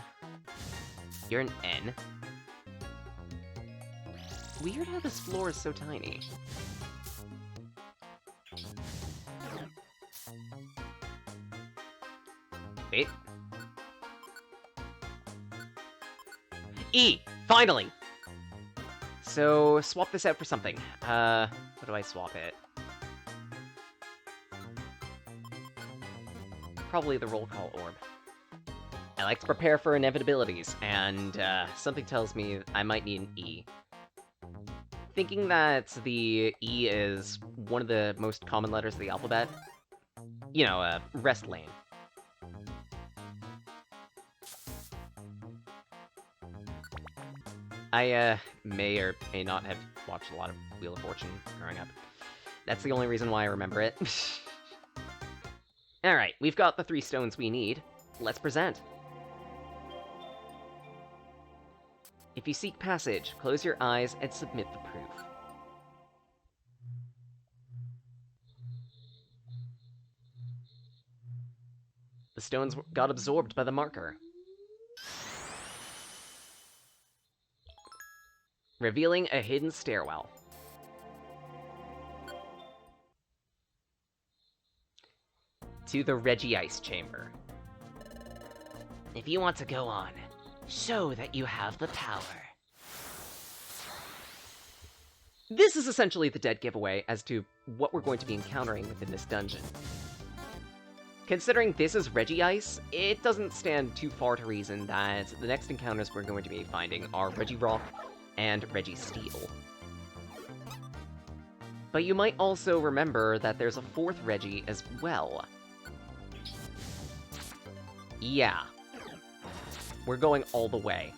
You're an N. Weird how this floor is so tiny. Wait. E! Finally! So, swap this out for something. What do I swap it? Probably the roll call orb. I like to prepare for inevitabilities, and something tells me I might need an E. Thinking that the E is one of the most common letters of the alphabet. You know, rest lane. I may or may not have watched a lot of Wheel of Fortune growing up. That's the only reason why I remember it. Alright, we've got the 3 stones we need. Let's present. If you seek passage, close your eyes and submit the proof. The stones got absorbed by the marker, revealing a hidden stairwell. To the Regice chamber. If you want to go on, show that you have the power. This is essentially the dead giveaway as to what we're going to be encountering within this dungeon. Considering this is Regice, it doesn't stand too far to reason that the next encounters we're going to be finding are Regirock and Registeel. But you might also remember that there's a 4th Regi as well. Yeah. We're going all the way.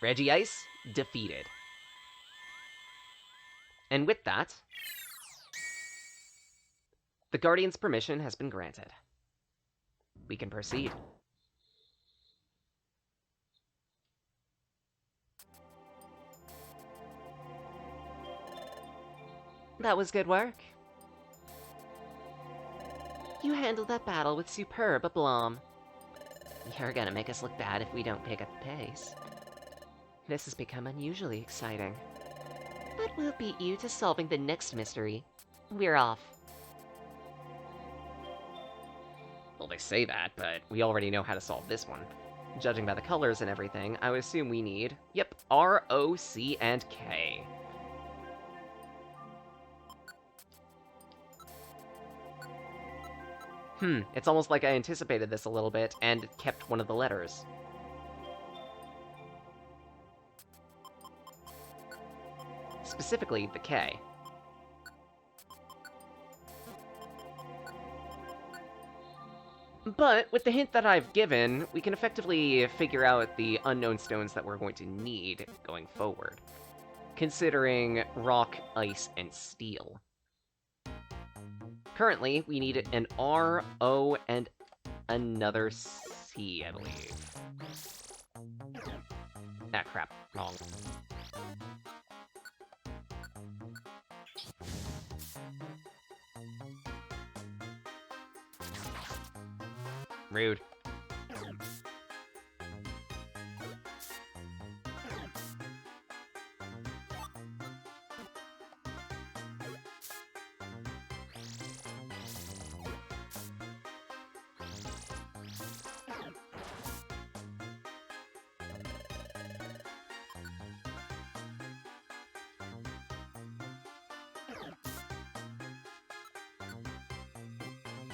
Regice defeated. And with that, the Guardian's permission has been granted. We can proceed. That was good work. You handled that battle with superb aplomb. You're gonna make us look bad if we don't pick up the pace. This has become unusually exciting. But we'll beat you to solving the next mystery. We're off. Well, they say that, but we already know how to solve this one. Judging by the colors and everything, I would assume we need, yep, R, O, C, and K. It's almost like I anticipated this a little bit and kept one of the letters. Specifically, the K. But with the hint that I've given, we can effectively figure out the unknown stones that we're going to need going forward, considering rock, ice, and steel. Currently, we need an R, O, and another C, I believe. Ah, crap. Wrong. Rude.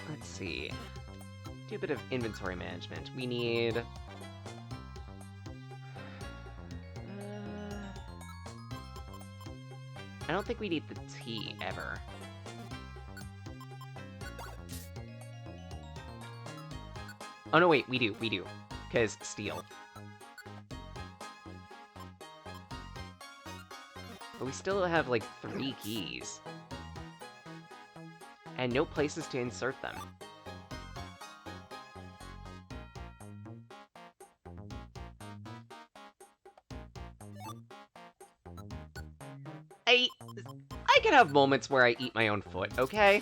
Let's see. Do a bit of inventory management. We need... I don't think we need the T ever. Oh no, wait, we do. Because steel. But we still have, like, 3 keys. And no places to insert them. I can have moments where I eat my own foot, okay?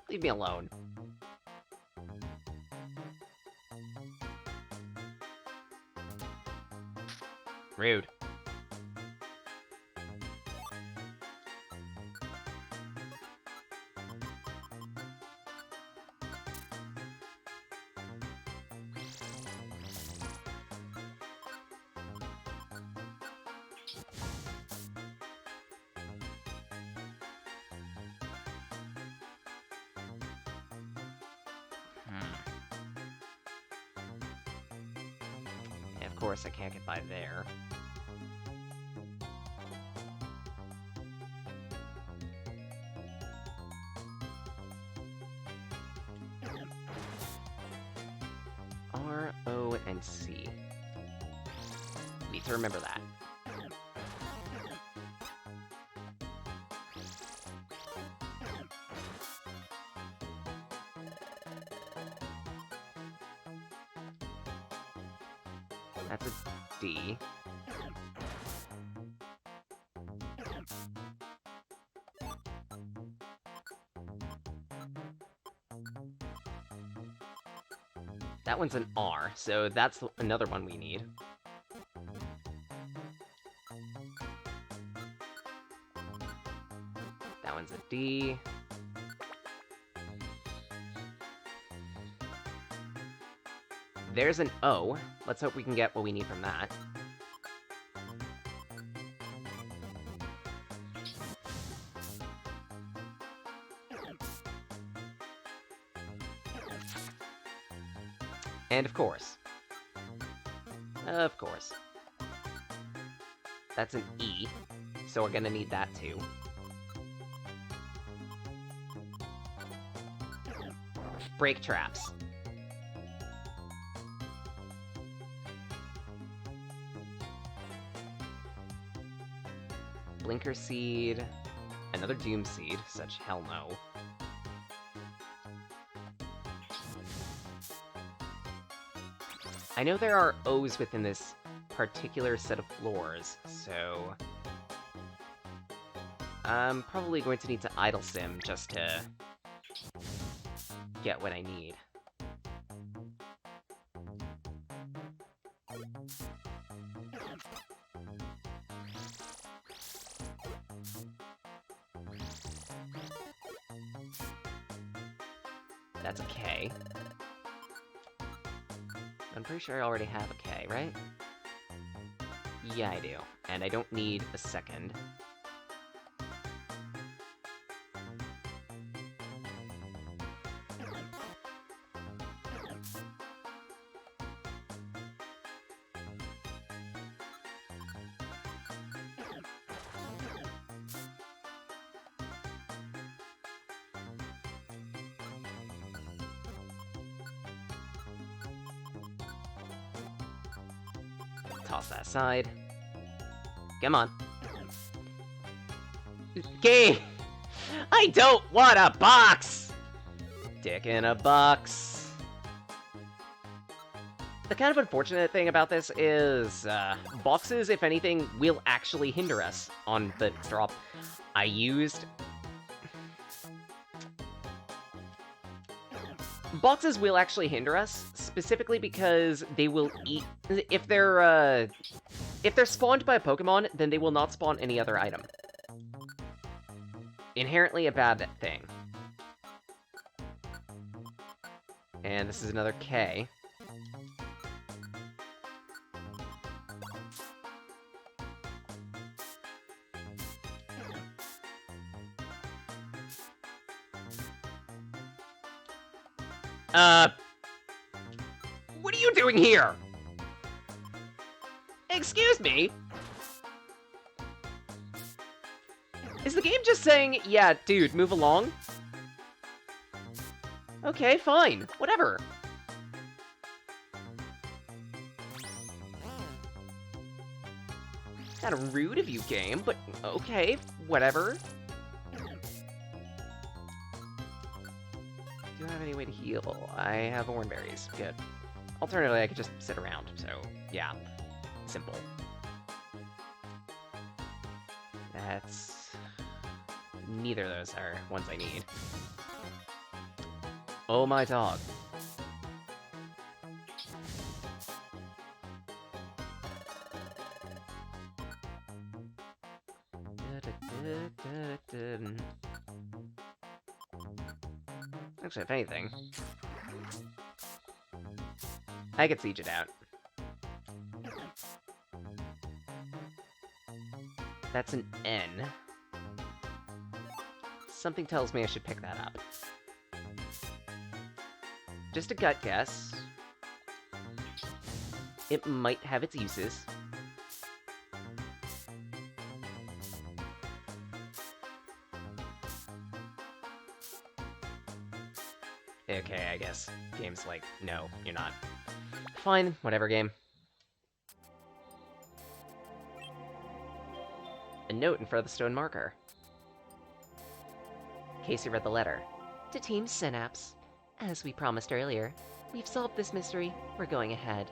Leave me alone. Rude. course, I can't get by there. R, O, and C. Need to remember that. That's a D. That one's an R, so that's another one we need. That one's a D. There's an O. Let's hope we can get what we need from that. And of course, that's an E, so we're gonna need that too. Brake traps. Blinker seed, another doom seed, such hell no. I know there are O's within this particular set of floors, so I'm probably going to need to idle sim just to get what I need. That's a K. I'm pretty sure I already have a K, right? Yeah, I do. And I don't need a second. Toss that aside. Come on. Okay! I don't want a box! Dick in a box. The kind of unfortunate thing about this is, boxes, if anything, will actually hinder us on the drop. I used... Boxes will actually hinder us, specifically because they will eat... If they're spawned by a Pokemon, then they will not spawn any other item. Inherently a bad thing. And this is another K. What are you doing here? Excuse me? Is the game just saying, yeah, dude, move along? Okay, fine. Whatever. Kinda rude of you, game, but okay, whatever. Do I have any way to heal? I have Oranberries. Good. Alternatively, I could just sit around, so, yeah. Simple. That's... Neither of those are ones I need. Oh my dog. Actually, if anything, I could siege it out. That's an N. Something tells me I should pick that up. Just a gut guess. it might have its uses. Okay, I guess. Game's like, no, you're not. Fine, whatever, game. A note in front of the stone marker. Casey read the letter. To Team Synapse, as we promised earlier, we've solved this mystery. We're going ahead.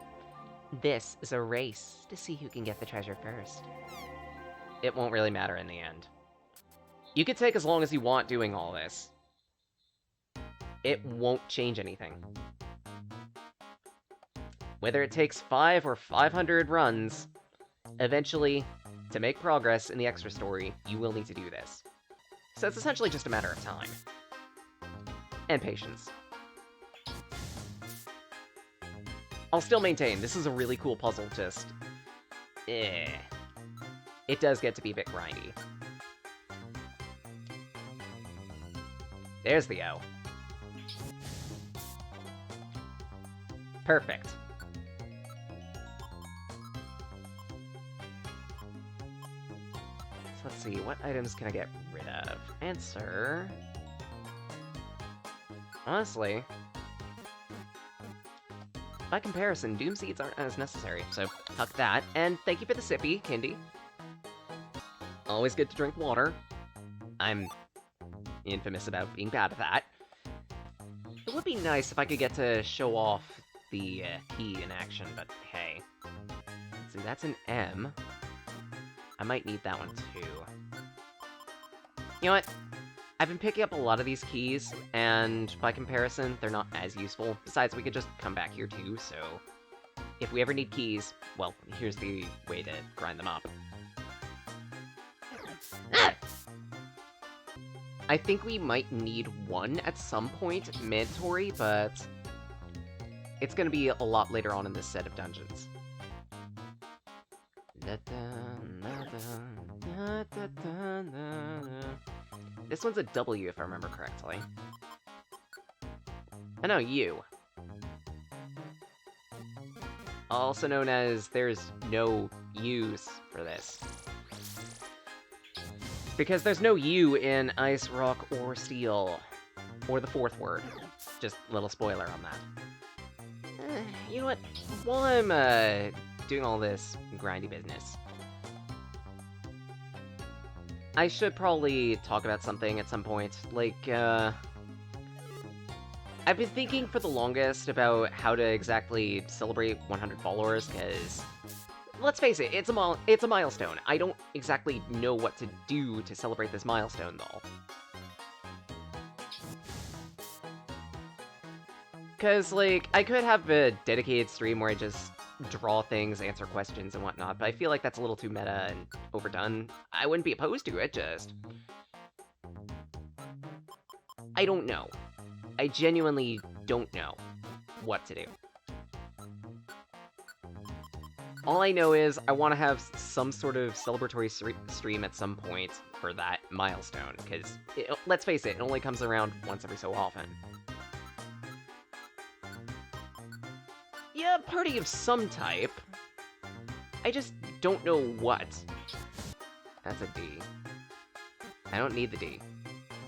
This is a race to see who can get the treasure first. It won't really matter in the end. You could take as long as you want doing all this. It won't change anything. Whether it takes 5 or 500 runs, eventually, to make progress in the extra story, you will need to do this. So it's essentially just a matter of time. And patience. I'll still maintain, this is a really cool puzzle, just... It does get to be a bit grindy. There's the O. Perfect. So let's see, what items can I get rid of? Answer... Honestly, by comparison, Doom Seeds aren't as necessary, so huck that. And thank you for the sippy, Kindy. Always good to drink water. I'm infamous about being bad at that. It would be nice if I could get to show off the key in action, but hey. See, that's an M. I might need that one too. You know what? I've been picking up a lot of these keys, and by comparison, they're not as useful. Besides, we could just come back here too, so... If we ever need keys, well, here's the way to grind them up. Ah! I think we might need one at some point, mandatory, but... It's gonna be a lot later on in this set of dungeons. This one's a W, if I remember correctly. Oh no, U. Also known as there's no U's for this. Because there's no U in Ice, Rock, or Steel. Or the fourth word. Just a little spoiler on that. You know what? While I'm doing all this grindy business, I should probably talk about something at some point. Like, I've been thinking for the longest about how to exactly celebrate 100 followers, because, let's face it, it's a milestone. I don't exactly know what to do to celebrate this milestone, though. Because, like, I could have a dedicated stream where I just draw things, answer questions, and whatnot, but I feel like that's a little too meta and overdone. I wouldn't be opposed to it, just... I don't know. I genuinely don't know what to do. All I know is I want to have some sort of celebratory stream at some point for that milestone, because, let's face it, it only comes around once every so often. Yeah, party of some type. I just don't know what. That's a D. I don't need the D.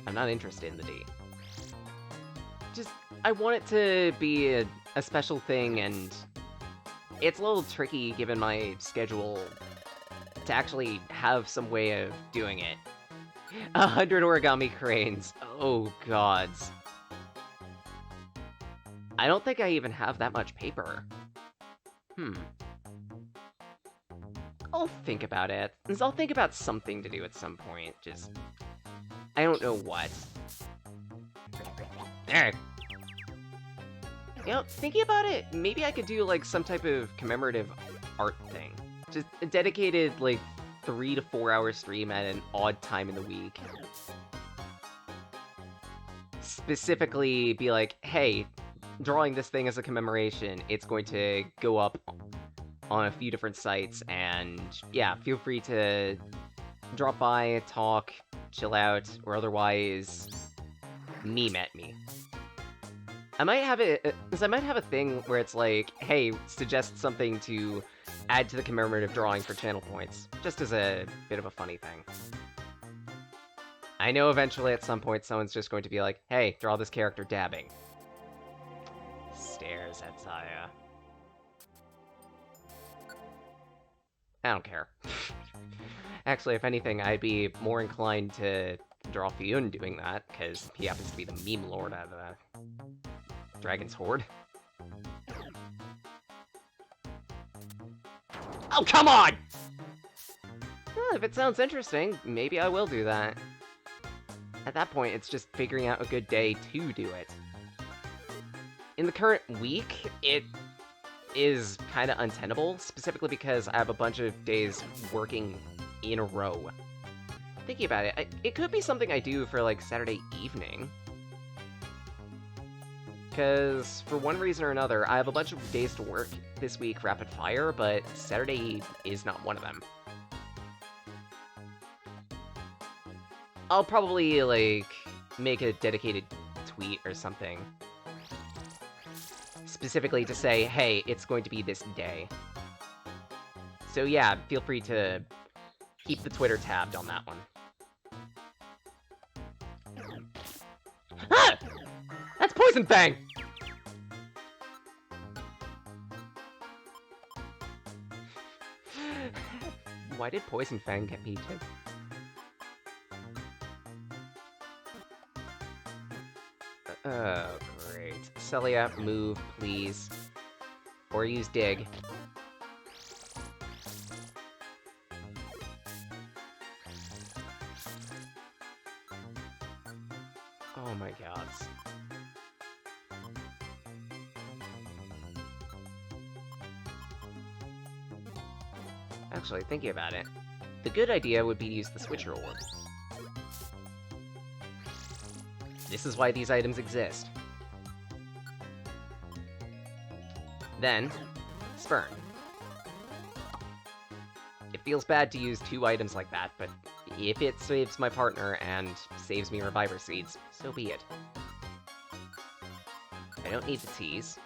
I'm not interested in the D. Just, I want it to be a special thing, and it's a little tricky given my schedule to actually have some way of doing it. 100 origami cranes. Oh, gods. I don't think I even have that much paper. I'll think about it. I'll think about something to do at some point, just... I don't know what. There! You know, thinking about it, maybe I could do, like, some type of commemorative art thing. Just a dedicated, like, 3 to 4 hour stream at an odd time in the week. Specifically be like, hey, drawing this thing as a commemoration, it's going to go up on a few different sites, and yeah, feel free to drop by, talk, chill out, or otherwise meme at me. I might have it, because I might have a thing where it's like, hey, suggest something to add to the commemorative drawing for channel points, just as a bit of a funny thing. I know eventually at some point someone's just going to be like, hey, draw this character dabbing. Stares at Saya. I don't care. Actually, if anything, I'd be more inclined to draw Fiyun doing that, because he happens to be the meme lord out of the Dragon's Horde. Oh, come on! Well, if it sounds interesting, maybe I will do that. At that point, it's just figuring out a good day to do it. In the current week, it is kind of untenable, specifically because I have a bunch of days working in a row. Thinking about it, it could be something I do for, like, Saturday evening. Because, for one reason or another, I have a bunch of days to work this week rapid fire, but Saturday is not one of them. I'll probably, like, make a dedicated tweet or something. Specifically to say, hey, it's going to be this day. So yeah, feel free to keep the Twitter tabbed on that one. Ah! That's Poison Fang! Why did Poison Fang get me too? Oh, great. Celia, move, please. Or use dig. Oh my gods. Actually, thinking about it, the good idea would be to use the Switcher Orb. This is why these items exist. Then, Spurn. It feels bad to use 2 items like that, but if it saves my partner and saves me Reviver Seeds, so be it. I don't need to tease.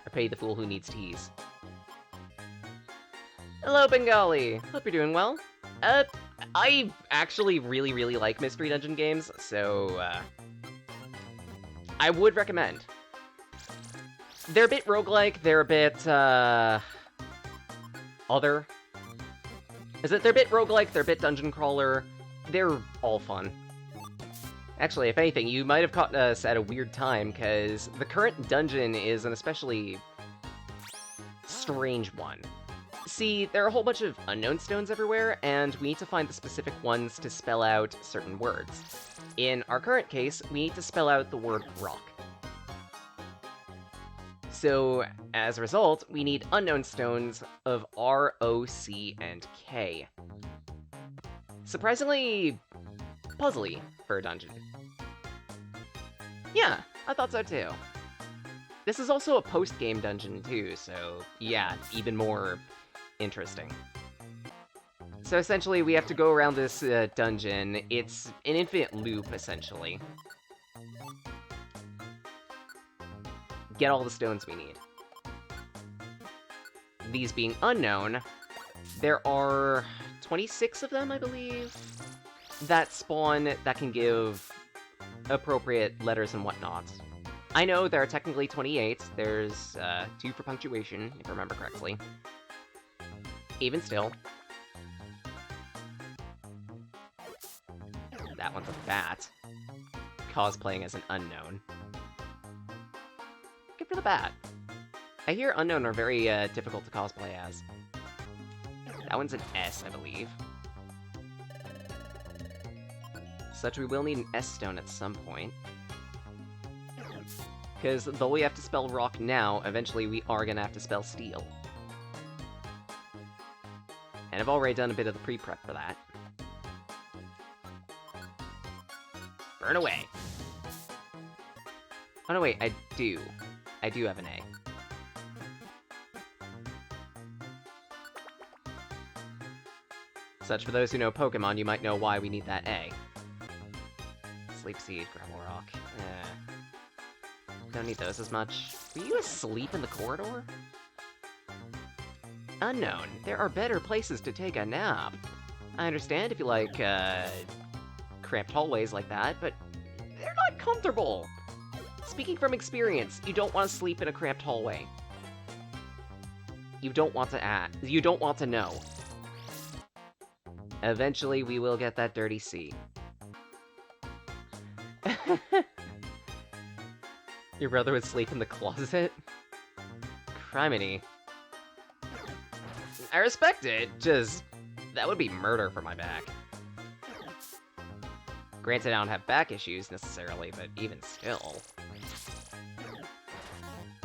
I pay the fool who needs tease. Hello, Bengali! Hope you're doing well. I actually really like Mystery Dungeon games, so, I would recommend. They're a bit roguelike, they're a bit, other. They're a bit roguelike, they're a bit dungeon crawler, they're all fun. Actually, if anything, you might have caught us at a weird time, because the current dungeon is an especially strange one. See, there are a whole bunch of unknown stones everywhere, and we need to find the specific ones to spell out certain words. In our current case, we need to spell out the word rock. So, as a result, we need unknown stones of R, O, C, and K. Surprisingly puzzly for a dungeon. Yeah, I thought so too. This is also a post-game dungeon too, so yeah, even more interesting. So essentially, we have to go around this dungeon. It's an infinite loop, essentially. Get all the stones we need. These being unknown, there are 26 of them, I believe, that spawn that can give appropriate letters and whatnot. I know there are technically 28. There's 2 for punctuation, if I remember correctly. Even still. That one's a bat. Cosplaying as an unknown. Good for the bat. I hear unknown are very difficult to cosplay as. That one's an S, I believe. Such we will need an S stone at some point. Because though we have to spell rock now, eventually we are gonna have to spell steel. And I've already done a bit of the pre-prep for that. Burn away! Oh no wait, I do. I do have an A. Such for those who know Pokemon, you might know why we need that A. Sleep Seed, Gravel Rock. Don't need those as much. Were you asleep in the corridor? Unknown. There are better places to take a nap. I understand if you like, cramped hallways like that, but they're not comfortable. Speaking from experience, you don't want to sleep in a cramped hallway. You don't want to know. Eventually, we will get that dirty C. Your brother would sleep in the closet? Criminy. I respect it, just... that would be murder for my back. Granted, I don't have back issues, necessarily, but even still...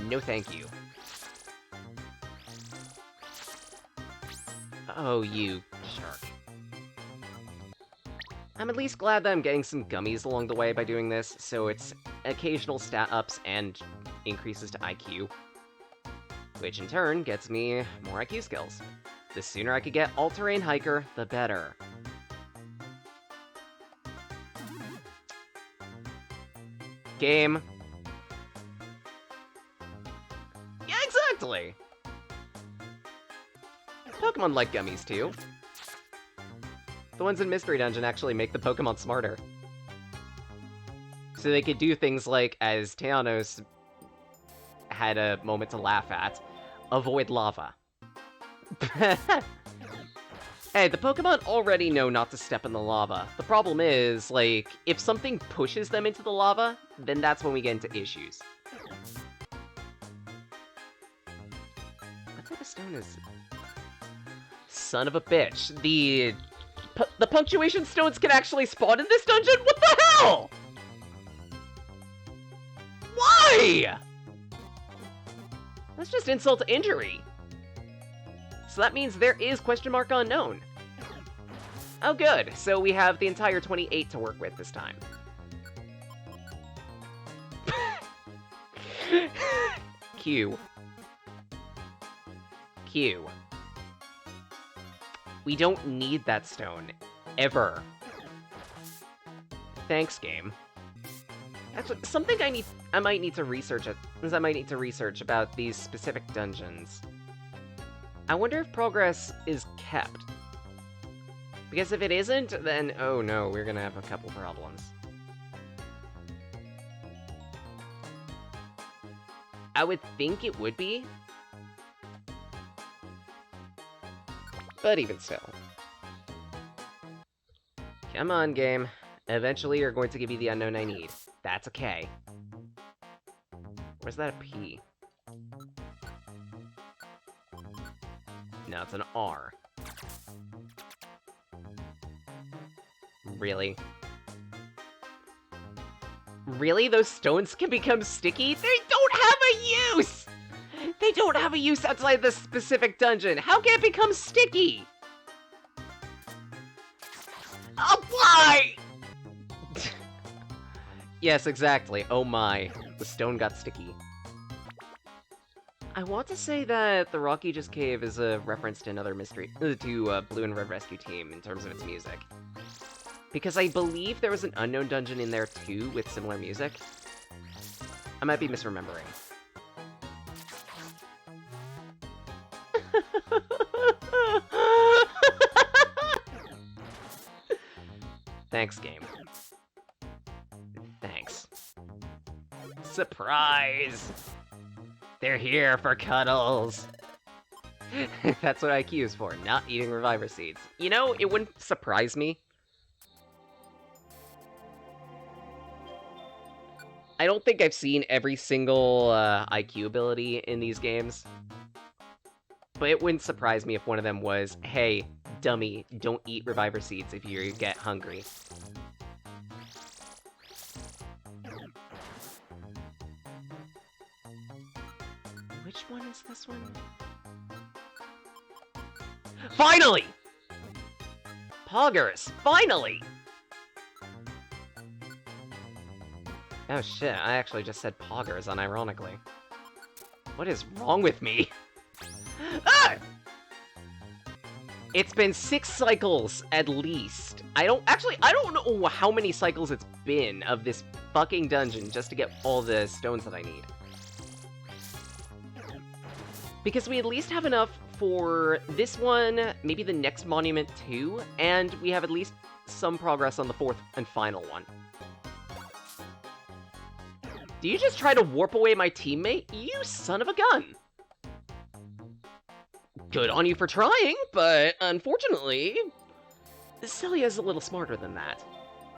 no thank you. Oh, you shark. I'm at least glad that I'm getting some gummies along the way by doing this, so it's occasional stat ups and increases to IQ. Which in turn gets me more IQ skills. The sooner I could get all-terrain hiker, the better. Game. Yeah, exactly! Pokemon like gummies too. The ones in Mystery Dungeon actually make the Pokemon smarter. So they could do things like, as Teanos had a moment to laugh at, avoid lava. Hey, the Pokemon already know not to step in the lava. The problem is, like, if something pushes them into the lava, then that's when we get into issues. What type of stone is... Son of a bitch. The punctuation stones can actually spawn in this dungeon? What the hell?! Why?! That's just insult to injury. So that means there is question mark unknown. Oh good, so we have the entire 28 to work with this time. Q. Q. We don't need that stone. Ever. Thanks, game. Actually, something I might need to research about these specific dungeons. I wonder if progress is kept. Because if it isn't, then oh no, we're gonna have a couple problems. I would think it would be. But even still. Come on, game. Eventually you're going to give me the unknown I need. That's okay. Where's that a P? No, it's an R. Really? Really? Those stones can become sticky? They don't have a use! They don't have a use outside the specific dungeon! How can it become sticky? Why? Yes, exactly. Oh my. The stone got sticky. I want to say that the Aegis Cave is a reference to another mystery, to Blue and Red Rescue Team in terms of its music. Because I believe there was an unknown dungeon in there too with similar music. I might be misremembering. Thanks, game. Thanks. Surprise! They're here for cuddles! That's what IQ is for, not eating Reviver Seeds. You know, it wouldn't surprise me. I don't think I've seen every single IQ ability in these games. But it wouldn't surprise me if one of them was, hey, dummy, don't eat Reviver Seeds if you get hungry. Which one is this one? Finally! Poggers, finally! Oh shit, I actually just said Poggers unironically. What is wrong with me? Ah! It's been 6 cycles, at least. I don't know how many cycles it's been of this fucking dungeon just to get all the stones that I need. Because we at least have enough for this one, maybe the next monument too, and we have at least some progress on the fourth and final one. Do you just try to warp away my teammate? You son of a gun! Good on you for trying, but unfortunately, Celia's a little smarter than that.